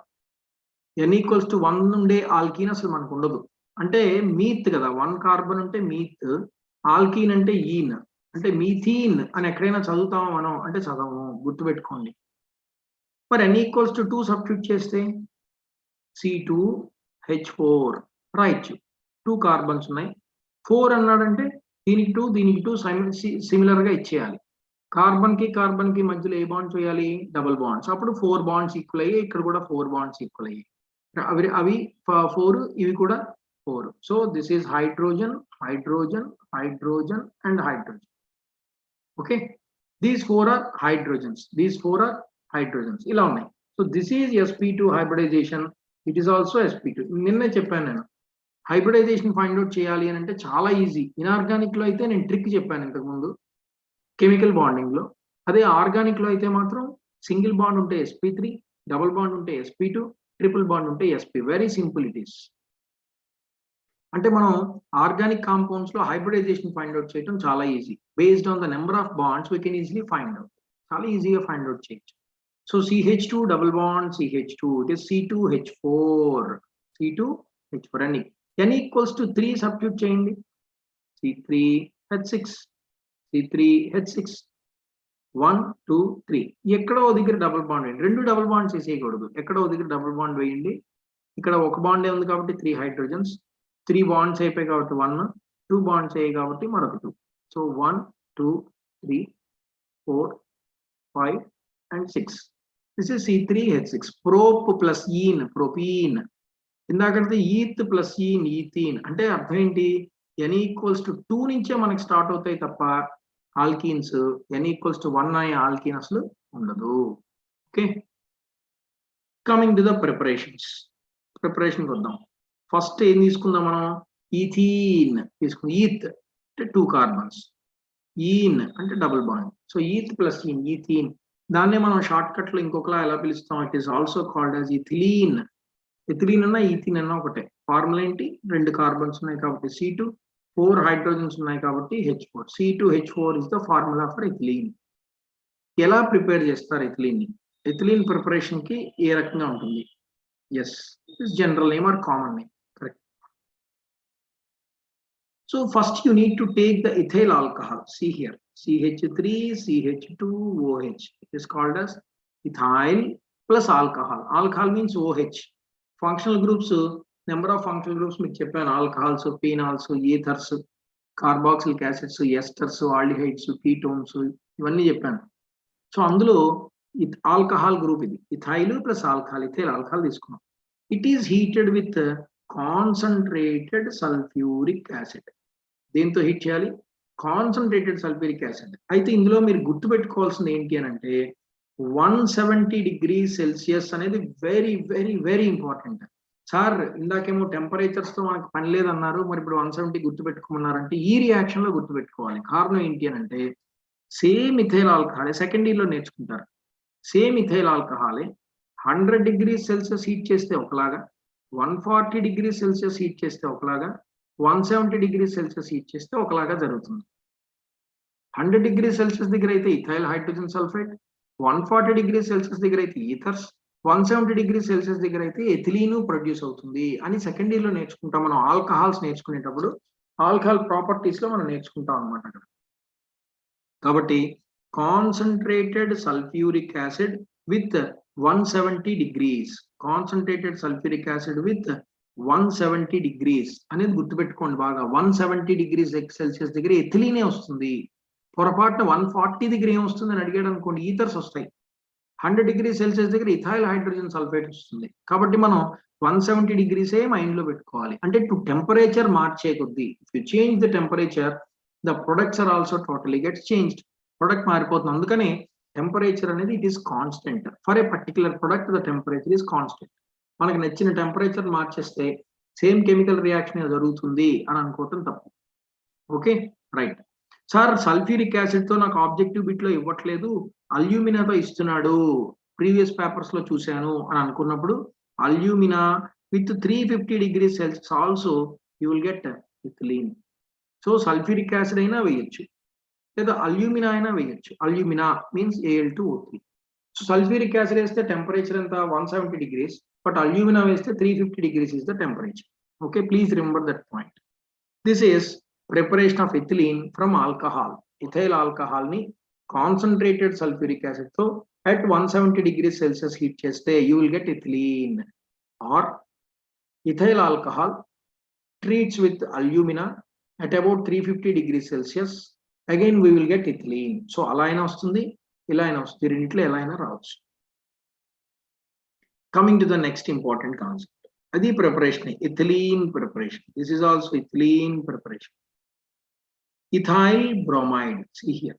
Speaker 1: n=1 ఉండే ఆల్కీన్ అసలు మనకు ఉండదు. అంటే మీత్ కదా, 1 కార్బన్ అంటే మీత్, ఆల్కీన్ అంటే ఈన్ అంటే మీథీన్ అని ఎక్కడైనా చదువుతామో మనం అంటే చదవము, గుర్తుపెట్టుకోండి. మరి n ఈక్వల్స్ టు 2 సబ్స్టిట్యూట్ చేస్తే C2H4 రాయొచ్చు. 2 కార్బన్స్ ఉన్నాయి. 4 అన్నాడంటే దీనికి 2 దీనికి 2 సిమిలర్ గా ఇచ్చేయాలి. కార్బన్ కి మధ్యలో ఏ బాండ్ చేయాలి? Double bonds. అప్పుడు 4 బాండ్స్ ఈక్వల్ అయ్యాయి. ఇక్కడ కూడా 4 బాండ్స్ ఈక్వల్ అయ్యాయి. అవి 4, ఇవి కూడా 4. So this is hydrogen, hydrogen, hydrogen and hydrogen. Okay, these 4 are hydrogens, these 4 are hydrogens, ఇలా ఉన్నాయి. So this is sp2 hybridization. It is also sp2. నిన్నే చెప్పాను నేను, హైబ్రిడైజేషన్ ఫైండ్ అవుట్ చేయాలి అని అంటే చాలా ఈజీ. ఇన్ఆర్గానిక్ లో అయితే నేను ట్రిక్ చెప్పాను ఇంతకుముందు కెమికల్ బాండింగ్ లో. అదే ఆర్గానిక్ లో అయితే మాత్రం సింగిల్ బాండ్ ఉంటే sp3, డబుల్ బాండ్ ఉంటే sp2, ట్రిపుల్ బాండ్ ఉంటే sp. Very simple it is. అంటే మనం ఆర్గానిక్ కాంపౌండ్స్ లో హైబ్రిడైజేషన్ ఫైండ్ అవుట్ చేయడం చాలా easy. Based on the number of wands we can easily find out. చాలా ఈజీగా ఫైండ్ అవుట్ చేయొచ్చు. So CH2 double bond CH2, it is C2H4, C2H4 అని. n equals to 3 substitute చేయండి. C3H6, C3H6, 1 2 3. ఎక్కడో దగ్గర double bond వేయండి. 2 double bonds వేసేయకూడదు, ఎక్కడో దగ్గర డబుల్ బాండ్ వేయండి. ఇక్కడ ఒక బాండే ఉంది కాబట్టి 3 హైడ్రోజన్స్. 3 బాండ్స్ అయిపోయి కాబట్టి 1, 2 బాండ్స్ అయ్యాయి కాబట్టి మరొక 2. So 1 2 3 4 5 and 6. This is C3H6. Prop plus ene, propene. ఇందాకంటే ఈత్ ప్లస్ ఈన్, ఈథీన్. అంటే అర్థం ఏంటి? n ఈక్వల్స్ టు 2 నుంచే మనకి స్టార్ట్ అవుతాయి తప్ప ఆల్కీన్స్. n ఈక్వల్స్ టు 1 అయ్యే ఆల్కీన్ అసలు ఉండదు. Okay, coming to the preparations. ప్రిపరేషన్కి వద్దాం. ఫస్ట్ ఏం తీసుకుందాం మనం? ఈథీన్ తీసుకుందాం. ఈత్ అంటే 2 కార్బన్స్, ఈన్ అంటే double bond. So eth plus ene, ethene. దాన్నే మనం షార్ట్ కట్ లో ఇంకొకలా ఎలా పిలుస్తాం? It is also called as ethylene. Ethylene అన్నా ఈథీన్ అన్నా ఒకటే. ఫార్ములా ఏంటి? 2 కార్బన్స్ ఉన్నాయి కాబట్టి C2, 4 హైడ్రోజన్స్ ఉన్నాయి కాబట్టి H4. C2H4 is the formula for ethylene. ఎలా ప్రిపేర్ చేస్తారు ఇథిలీన్ ని? ఇథిలీన్ ప్రిపరేషన్ కి ఏ రకంగా ఉంటుంది? Yes, is general name or common name. Correct. So first you need to take the ethyl alcohol. See here, CH3 CH2OH. It is called as ethyl plus alcohol. Alcohol means OH. Functional groups, number of functional groups మీకు చెప్పాను. Alcohols, phenols, ethers, carboxylic acids, esters, aldehydes, ketones, ఇవన్నీ చెప్పాను. So అందులో alcohol group ఇది. Ethyl plus alcohol, ethyl alcohol తీసుకున్నాం. It is heated with concentrated sulphuric acid. దేంతో heat చేయాలి? Concentrated sulphuric acid. అయితే ఇందులో మీరు గుర్తుపెట్టుకోవాల్సింది ఏంటి అని అంటే 170 degrees Celsius అనేది very very very important. Sir ఇందాకేమో టెంపరేచర్స్ తో మనకు పని లేదన్నారు, మరి ఇప్పుడు 170 గుర్తుపెట్టుకోమన్నారంటే ఈ రియాక్షన్ లో గుర్తుపెట్టుకోవాలి. కారణం ఏంటి అని అంటే సేమ్ ఇథైల్ ఆల్కహాలే, సెకండ్ ఇయర్ లో నేర్చుకుంటారు. సేమ్ ఇథైల్ ఆల్కహాలే 100 degrees Celsius హీట్ చేస్తే ఒకలాగా, 140 degrees Celsius హీట్ చేస్తే ఒకలాగా, 170 degrees Celsius హీట్ చేస్తే ఒకలాగా జరుగుతుంది. 100 degrees Celsius దగ్గర అయితే ethyl hydrogen sulphide, 140 degrees Celsius దగ్గర అయితే ఈథర్స్, 170 degrees Celsius దగ్గర అయితే ఎథిలీన్ ప్రొడ్యూస్ అవుతుంది అని సెకండ్ ఇయర్ లో నేర్చుకుంటాం. మనం ఆల్కహాల్స్ నేర్చుకునేటప్పుడు ఆల్కహాల్ ప్రాపర్టీస్ లో మనం నేర్చుకుంటాం అనమాట అక్కడ. కాబట్టి concentrated sulphuric acid with 170 degrees, concentrated sulphuric acid with 170 degrees అనేది గుర్తుపెట్టుకోండి బాగా. 170 degrees Celsius దగ్గర ఎథిలీనే వస్తుంది. పొరపాటున 140 దగ్గర ఏం వస్తుంది అని అడిగాడు అనుకోండి, ఈథర్స్ వస్తాయి. 100 degrees Celsius దగ్గర ఇథైల్ హైడ్రోజన్ సల్ఫైడ్ వస్తుంది. కాబట్టి మనం 170 degrees మైండ్ లో పెట్టుకోవాలి. అంటే టెంపరేచర్ మార్చే కొద్దీ, if you change the temperature the products are also totally gets changed. Product మారిపోతుంది. అందుకని టెంపరేచర్ అనేది it is constant. For a particular product the temperature is constant. మనకు నచ్చిన టెంపరేచర్ మార్చేస్తే సేమ్ కెమికల్ రియాక్షన్ జరుగుతుంది అని అనుకోవటం తప్పు. Okay, right. Sir sulphuric acid తో నాకు ఆబ్జెక్టివ్ బిట్ లో ఇవ్వట్లేదు, అల్యూమినాతో ఇస్తున్నాడు, ప్రీవియస్ పేపర్స్ లో చూశాను అని అనుకున్నప్పుడు alumina with 350 degrees Celsius also you will get ethylene. So sulphuric acid అయినా వేయొచ్చు, లేదా అల్యూమినా అయినా వేయొచ్చు. Alumina means Al2O3. So sulphuric acid వేస్తే టెంపరేచర్ ఎంత? 170 degrees. బట్ అల్యూమినా వేస్తే 350 degrees is the temperature. Okay, please remember that point. This is preparation of ethylene from alcohol. ethyl alcohol ni concentrated sulfuric acid తో at 170 degrees Celsius heat cheste you will get ethylene. Or ethyl alcohol treats with alumina at about 350 degrees Celsius, again we will get ethylene. So ala aina vastundi, ila aina vastundi, renditlo ela aina raవచ్చు. Coming to the next important concept, adi preparation, ethylene preparation. This is also ethylene preparation. Ethyl bromide, see here,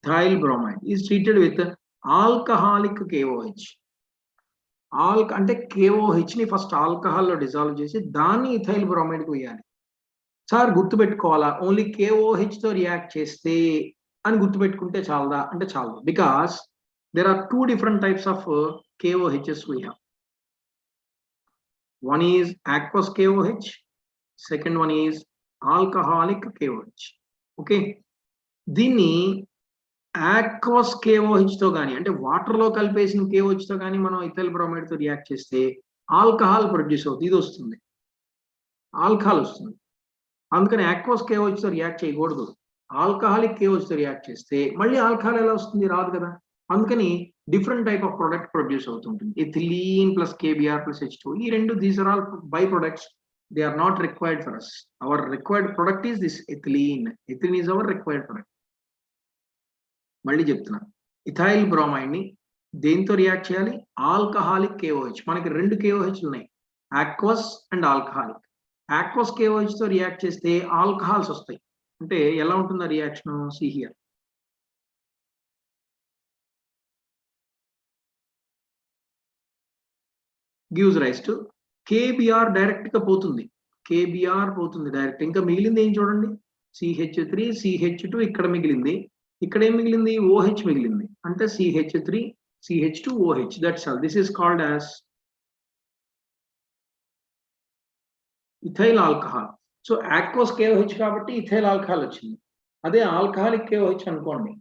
Speaker 1: ethyl bromide is treated with alcoholic KOH. అంటే KOH ని first alcohol లో dissolve చేసి దాన్ని ethyl bromide కు వేయాలి. Sir గుర్తుపెట్టుకోవాలా, only KOH తో react చేస్తే అని గుర్తుపెట్టుకుంటే చాలదా అంటే చాలు. Because there are two different types of KOHs we have. One is aqueous KOH, second one is alcoholic KOH. Okay, దీన్ని aqueous KOH తో కానీ అంటే వాటర్ లో కలిపేసిన KOH తో కానీ మనం ఇథైల్ బ్రోమైడ్ తో రియాక్ట్ చేస్తే ఆల్కహాల్ ప్రొడ్యూస్ అవుతుంది, ఇది వస్తుంది, ఆల్కహాల్ వస్తుంది. అందుకని aqueous KOH తో రియాక్ట్ చేయకూడదు. ఆల్కహాలిక్ KOH తో రియాక్ట్ చేస్తే మళ్ళీ ఆల్కహాల్ ఎలా వస్తుంది, రాదు కదా. అందుకని different type of product produce అవుతుంటుంది. Ethylene plus KBr plus H2, ఈ రెండు these are all byproducts, they are not required for us. Our required product is this ethylene. Ethylene is our required product. మళ్ళీ చెప్తున్నా, ethyl bromide ని దేంతో react చేయాలి, alcoholic KOH. మనకి రెండు KOH ఉన్నాయి, aqueous and alcoholic. Aqueous KOH తో react చేస్తే ఆల్కహాల్స్ వస్తాయి. అంటే ఎలా ఉంటుందా reaction, see here. gives rise to KBr direct గా పోతుంది, KBr పోతుంది డైరెక్ట్. ఇంకా మిగిలింది ఏం చూడండి, CH3 CH2 ఇక్కడ మిగిలింది, ఇక్కడ ఏం మిగిలింది, OH మిగిలింది. అంటే CH3 CH2 OH, that's all. This is called as ethyl alcohol. So aqueous KOH కాబట్టి ఇథైల్ ఆల్కహాల్ వచ్చింది. అదే ఆల్కహాలిక్ KOH అనుకోండి,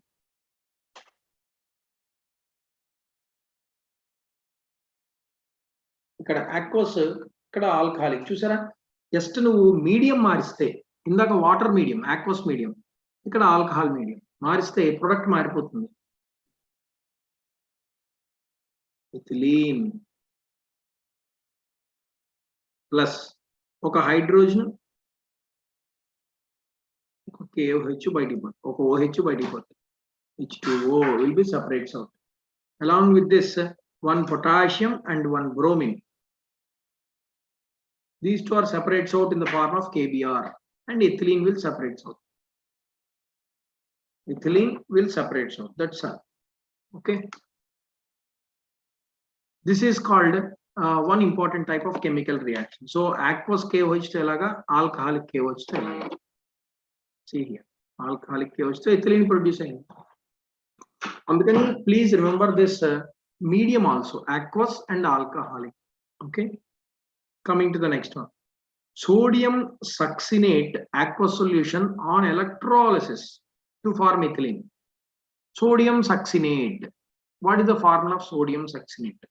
Speaker 1: ఇక్కడ ఆక్వస్, ఇక్కడ ఆల్కహాలిక్. చూసారా, జస్ట్ నువ్వు మీడియం మారిస్తే, ఇందాక వాటర్ మీడియం ఆక్వస్ మీడియం, ఇక్కడ ఆల్కహాల్ మీడియం మారిస్తే ప్రొడక్ట్ మారిపోతుంది. ఎథిలీన్ ప్లస్ ఒక హైడ్రోజన్, ఒక KOH బయటికి పోతుంది, ఒక OH బయటికి పోతుంది, H2O will be separates out. Along with this, one potassium and one bromine. These two are separates out in the form of KBr, and ethylene will separates out. Ethylene will separates out. That's all. Okay. This is called one important type of chemical reaction. So aqueous KOH to elaga, alcoholic KOH to elaga. See here, alcoholic KOH to ethylene producing. అందుకని please remember this medium also, aqueous and alcoholic. Okay. Coming to the next one, sodium succinate aqueous solution on electrolysis to form ethylene. Sodium succinate, what is the formula of sodium succinate?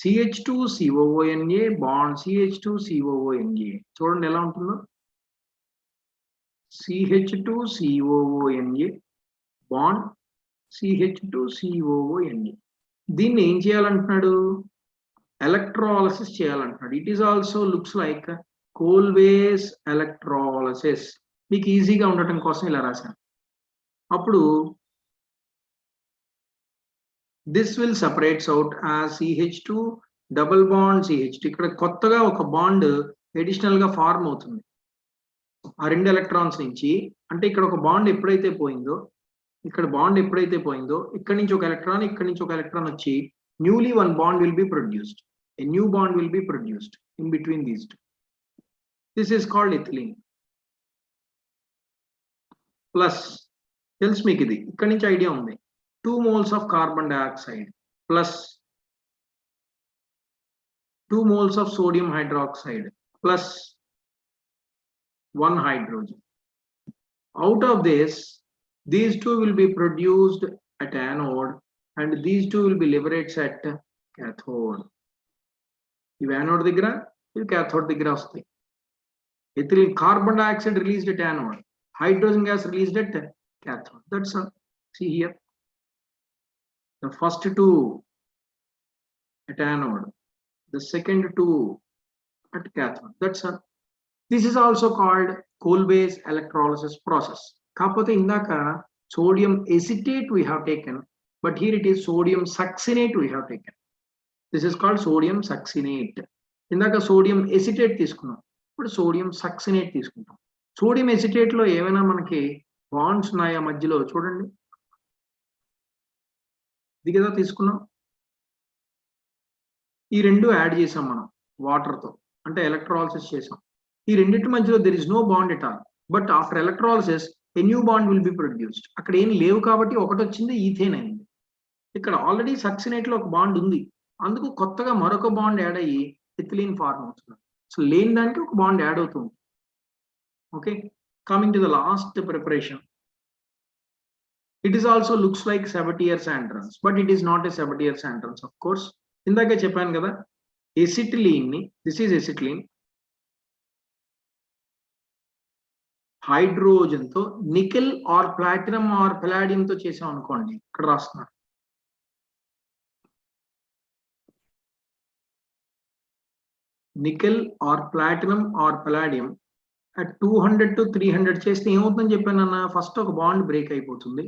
Speaker 1: CH2COONA bond CH2COONA. చూడండి ఎలా ఉంటుందో, CH2COONA bond CH2COONA. దీన్ని ఏం చేయాలంటున్నాడు, electrolysis చేయాలంటున్నాడు. It is also looks like Kolbe's electrolysis. మీకు ఈజీగా ఉండటం కోసం ఇలా రాశాను. అప్పుడు this will separates out as CH2 double bond CH2. ఇక్కడ కొత్తగా ఒక బాండ్ అడిషనల్ గా ఫార్మ్ అవుతుంది ఆ రెండు ఎలక్ట్రాన్స్ నుంచి. అంటే ఇక్కడ ఒక బాండ్ ఎప్పుడైతే పోయిందో, ఇక్కడ బాండ్ ఎప్పుడైతే పోయిందో, ఇక్కడ నుంచి ఒక ఎలక్ట్రాన్, ఇక్కడ నుంచి ఒక ఎలక్ట్రాన్ వచ్చి newly one bond will be produced. A new bond will be produced in between these two. This is called ethylene. Plus, tells me kidi ikkadi nunchi idea undi, 2 moles of carbon dioxide plus 2 moles of sodium hydroxide plus 1 hydrogen. Out of this, these two will be produced at anode and these two will be liberated at cathode. ఇవి anode దగ్గర, ఇవి cathode దగ్గర వస్తాయి. ethylene, carbon dioxide released at anode, hydrogen gas released at cathode. That's all. See here, the first two at anode, the second two at cathode. That's all. This is also called coal-based electrolysis process. Kapote indaka sodium acetate we have taken, but here it is sodium succinate we have taken. This is called sodium succinate. Indaka sodium acetate తీసుకున్నాం, ఇప్పుడు sodium succinate తీసుకుంటాం. Sodium acetate లో ఏమైనా మనకి bonds ఉన్నాయా మధ్యలో చూడండి, ఇది కదా తీసుకున్నాం. ఈ రెండు యాడ్ చేసాం మనం వాటర్ తో, అంటే ఎలక్ట్రాలిసిస్ చేసాం. ఈ రెండింటి మధ్యలో there is no bond at all, but after electrolysis a new bond will be produced. అక్కడ ఏం లేవు కాబట్టి ఒకటి వచ్చింది, ఈథేన్ అయింది. ఇక్కడ ఆల్రెడీ సక్సినేట్ లో ఒక బాండ్ ఉంది, అందుకు కొత్తగా మరొక బాండ్ యాడ్ అయ్యి ఎథిలీన్ ఫార్మ్ అవుతుంది. సో లేని దానికి ఒక బాండ్ యాడ్ అవుతుంది. Okay, coming to the last preparation. It is also looks like Sabatier Sandrans, but it is not a Sabatier Sandrans, of course. ఇందాకే చెప్పాను కదా, ఎసిటిలీన్ ని, దిస్ ఈజ్ ఎసిటిలీన్, హైడ్రోజన్ తో nickel or platinum or palladium తో చేసాం అనుకోండి, ఇక్కడ రాస్తున్నారు nickel or platinum or palladium at 200 to 300 చేస్తే ఏమవుతుందని చెప్పానన్నా, ఫస్ట్ ఒక బాండ్ బ్రేక్ అయిపోతుంది.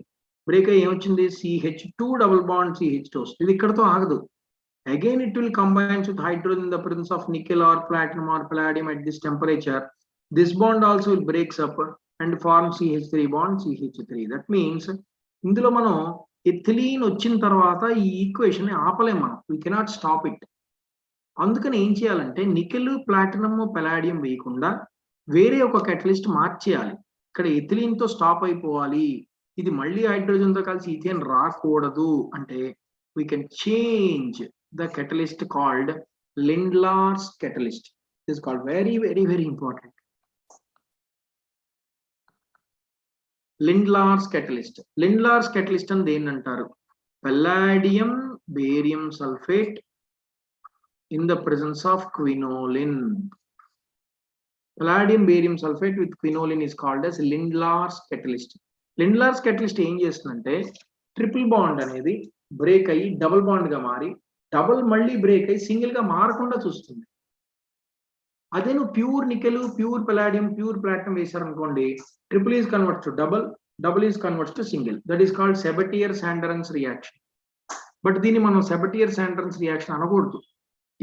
Speaker 1: బ్రేక్ అయ్యి ఏమొచ్చింది, CH2 డబుల్ బాండ్ CH2 వస్తుంది. ఇది ఇక్కడతో ఆగదు. Again it will combines with hydrogen in the presence of nickel or platinum or palladium at this temperature. This bond also will breaks up and form CH3 bond CH3. That means ఇందులో మనం ethylene వచ్చిన తర్వాత ఈ equation ని ఆపలేం మనం, we cannot stop it. అందుకని ఏం చేయాలంటే నికెల్ ప్లాటినం పలాడియం వేయకుండా వేరే ఒక కెటలిస్ట్ మార్చేయాలి. ఇక్కడ ఎథిలీన్ తో స్టాప్ అయిపోవాలి, ఇది మళ్ళీ హైడ్రోజన్ తో కలిసి ఈథేన్ రాకూడదు అంటే we can change the catalyst called Lindlar's catalyst. This is called very important. Lindlar's catalyst. Lindlar's catalyst అని దేన్ని అంటారు, palladium barium sulfate in the presence of quinoline. Palladium barium sulfate with quinoline is called as Lindlar's catalyst. Lindlar's catalyst ఏం చేస్తుందంటే triple bond అనేది break అయ్యి double bond గా మారి, double మళ్ళీ బ్రేక్ అయ్యి సింగిల్ గా మారకుండా చూస్తుంది. అదే నువ్వు pure nickel, pure palladium, pure platinum వేశారనుకోండి, triple is converts to double, double is converts to single. That is called Sabatier Senderens reaction. But దీన్ని మనం సెబటియర్ శాండరన్స్ రియాక్షన్ అనకూడదు.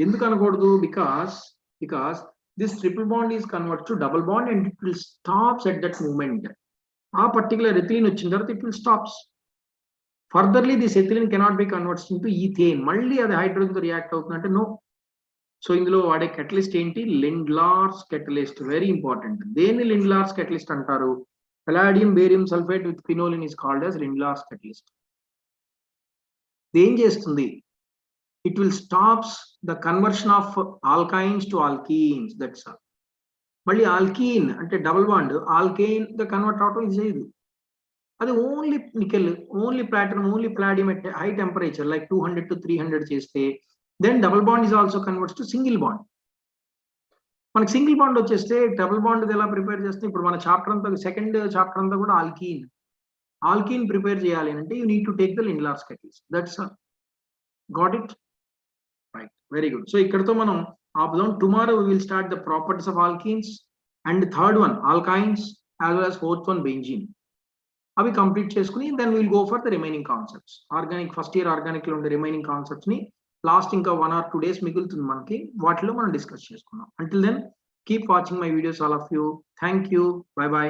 Speaker 1: ఎందుకు అనకూడదు, because this triple bond is converted to double bond and it will stops at that moment. ఆ particular ethylene వచ్చిన తర్వాత it will stops. Furtherly this ethylene cannot be converted into ethane. మళ్ళీ అది hydrogen తో react అవుతుందంటే no. So ఇందులో వాడే catalyst ఏంటి, లిండ్లార్స్ కెటలిస్ట్. Very important. దేన్ని లిండ్లార్స్ కెటలిస్ట్ అంటారు, palladium barium sulphate with quinoline is called as Lindlar's catalyst. ఏం చేస్తుంది, it will stops the conversion of alkynes to alkenes. That's all. మళ్ళీ ఆల్కీన్ అంటే డబుల్ బాండ్, ఆల్కేన్ గా convert అవటం ఇది చేయదు. అది only nickel, only platinum, only palladium at high temperature like 200 to 300 చేస్తే then double bond is also converts to single bond. మనకి single bond వచ్చేస్తే డబుల్ బాండ్ ఎలా ప్రిపేర్ చేస్తే, ఇప్పుడు మన చాప్టర్ అంతా, సెకండ్ చాప్టర్ అంతా కూడా ఆల్కీన్ ప్రిపేర్ చేయాలి అంటే you need to take the Lindlar's catalyst. That's all. Got it? Right, very good. So ఇక్కడతో మనం ఆపుదాం. Tomorrow we will start the properties of alkenes and third one alkynes as well as fourth one benzene. అవి complete చేసుకుని then will go for the remaining concepts. Organic first year organic లో ఉండే remaining concepts ని last ఇంకా 1 or 2 days మిగులుతుంది మనకి, వాటిలో మనం డిస్కస్ చేసుకున్నాం. Until then keep watching my videos all of you. Thank you. Bye by.